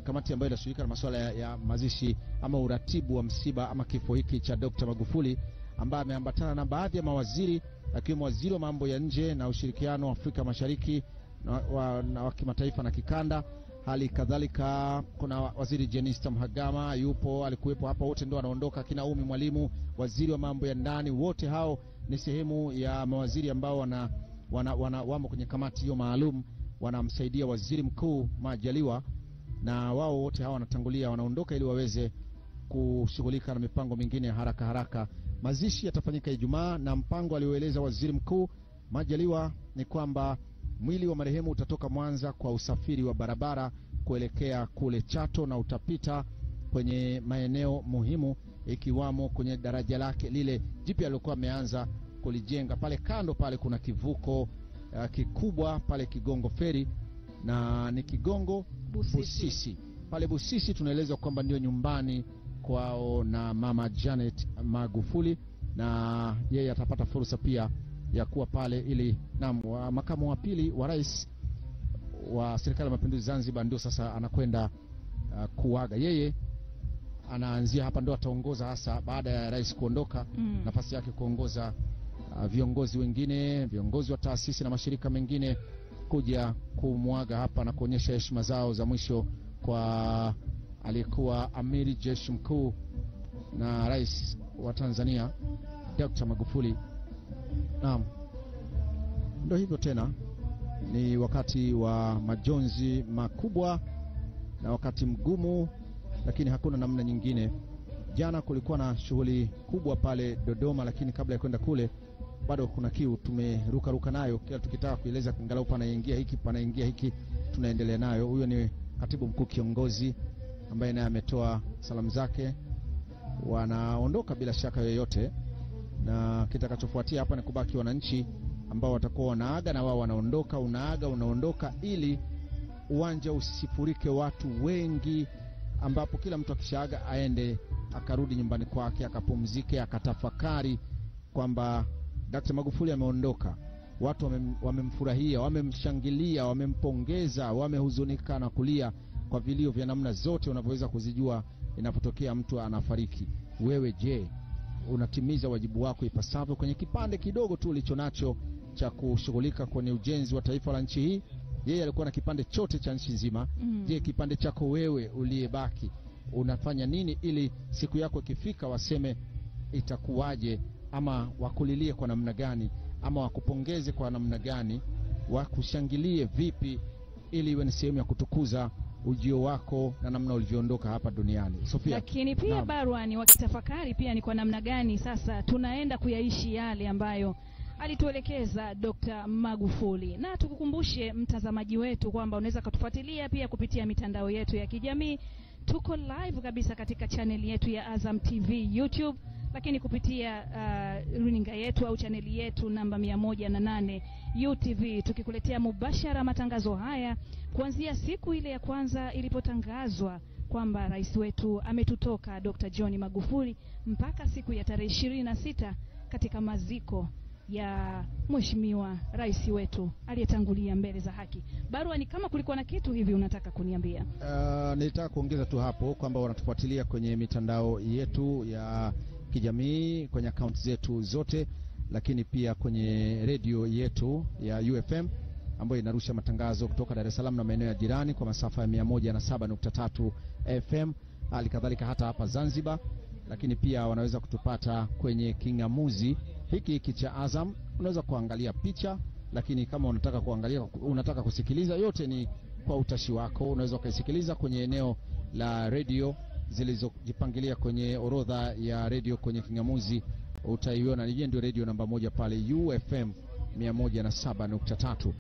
kamati ambayo inashughulika na masuala ya mazishi ama uratibu wa msiba ama kifo hiki cha Dr. Magufuli, ambaye ameambatana na baadhi ya mawaziri akiwemo waziri wa mambo ya nje na ushirikiano wa Afrika Mashariki na wa kimataifa na kikanda. Hali kadhalika kuna waziri Jenista Mhagama alikuwepo hapa, wote ndio wanaondoka. Kina Umi Mwalimu, waziri wa mambo ya ndani, wote hao ni sehemu ya mawaziri ambao wamo kwenye kamati hiyo maalum, wanamsaidia waziri mkuu Majaliwa, na wao wote hao wanatangulia wanaondoka ili waweze kushughulika na mipango mingine ya haraka. Mazishi yatafanyika Ijumaa, na mpango alioeleza waziri mkuu Majaliwa ni kwamba mwili wa marehemu utatoka Mwanza kwa usafiri wa barabara kuelekea kule Chato, na utapita kwenye maeneo muhimu ikiwamo kwenye daraja lake lile jipya alilokuwa ameanza kulijenga pale kando. Pale kuna kivuko kikubwa pale Kigongo Ferry, na ni Kigongo Busisi. Pale Busisi tunaeleza kwamba ndio nyumbani kwao na Mama Janet Magufuli, na yeye atapata fursa pia ya kuwa pale ili makamu wa pili wa rais wa serikali ya mapinduzi Zanzibar ndio sasa anakwenda kuaga. Yeye anaanzia hapa, ndio ataongoza hasa baada ya rais kuondoka nafasi yake kuongoza viongozi wengine, viongozi wa taasisi na mashirika mengine kuja kumwaga hapa na kuonyesha heshima zao za mwisho kwa aliyekuwa amiri jeshi mkuu na rais wa Tanzania Dr. Magufuli. Naam, ndio hivyo tena, ni wakati wa majonzi makubwa na wakati mgumu, lakini hakuna namna nyingine. Jana kulikuwa na shughuli kubwa pale Dodoma, lakini kabla ya kwenda kule bado kuna kiu tumeruka nayo, kila tukitaka kueleza angalau panaingia hiki tunaendelea nayo. Huyo ni katibu mkuu kiongozi ambaye naye ametoa salamu zake. Wanaondoka bila shaka yoyote, na kitakachofuatia hapa ni kubaki wananchi ambao watakuwa wanaaga na wao wanaondoka. Unaondoka ili uwanja usifurike watu wengi, ambapo kila mtu akishaaga aende akarudi nyumbani kwake akapumzike akatafakari kwamba Dr. Magufuli ameondoka. Watu wamemfurahia, wamemshangilia, wamempongeza, wamehuzunika na kulia kwa vilio vya namna zote unavyoweza kuzijua inapotokea mtu anafariki. Wewe je, unatimiza wajibu wako ipasavyo kwenye kipande kidogo tu ulichonacho cha kushughulika kwenye ujenzi wa taifa la nchi hii? Yeye alikuwa na kipande chote cha nchi nzima. Je, kipande chako wewe uliyebaki unafanya nini ili siku yako ikifika waseme itakuwaje, ama wakulilie kwa namna gani, ama wakupongeze kwa namna gani, wakushangilie vipi ili iwe ni sehemu ya kutukuza ujio wako na namna ulivyoondoka hapa duniani. Sofia. Lakini pia Barwani wakitafakari pia ni kwa namna gani sasa tunaenda kuyaishi yale ambayo alituelekeza Dr. Magufuli. Na tukukumbushe mtazamaji wetu kwamba unaweza kutufuatilia pia kupitia mitandao yetu ya kijamii. Tuko live kabisa katika channel yetu ya Azam TV YouTube, lakini kupitia runinga yetu au chaneli yetu namba 108 UTV, tukikuletea mubashara matangazo haya kuanzia siku ile ya kwanza ilipotangazwa kwamba rais wetu ametutoka Dr. John Magufuli mpaka siku ya tarehe 26 katika maziko ya mheshimiwa rais wetu aliyetangulia mbele za haki. Barua, ni kama kulikuwa na kitu hivi unataka kuniambia? Nilitaka kuongeza tu hapo kwamba wanatufuatilia kwenye mitandao yetu ya kijamii, kwenye account zetu zote, lakini pia kwenye radio yetu ya UFM ambayo inarusha matangazo kutoka Dar es Salaam na maeneo ya jirani kwa masafa ya 107.3 FM, halikadhalika hata hapa Zanzibar. Lakini pia wanaweza kutupata kwenye kingamuzi hiki cha Azam. Unaweza kuangalia picha, lakini kama unataka kusikiliza, yote ni kwa utashi wako. Unaweza kusikiliza kwenye eneo la radio zilizojipangilia kwenye orodha ya radio kwenye kingamuzi, utaiona. Ndio radio namba 1 pale UFM 107.3.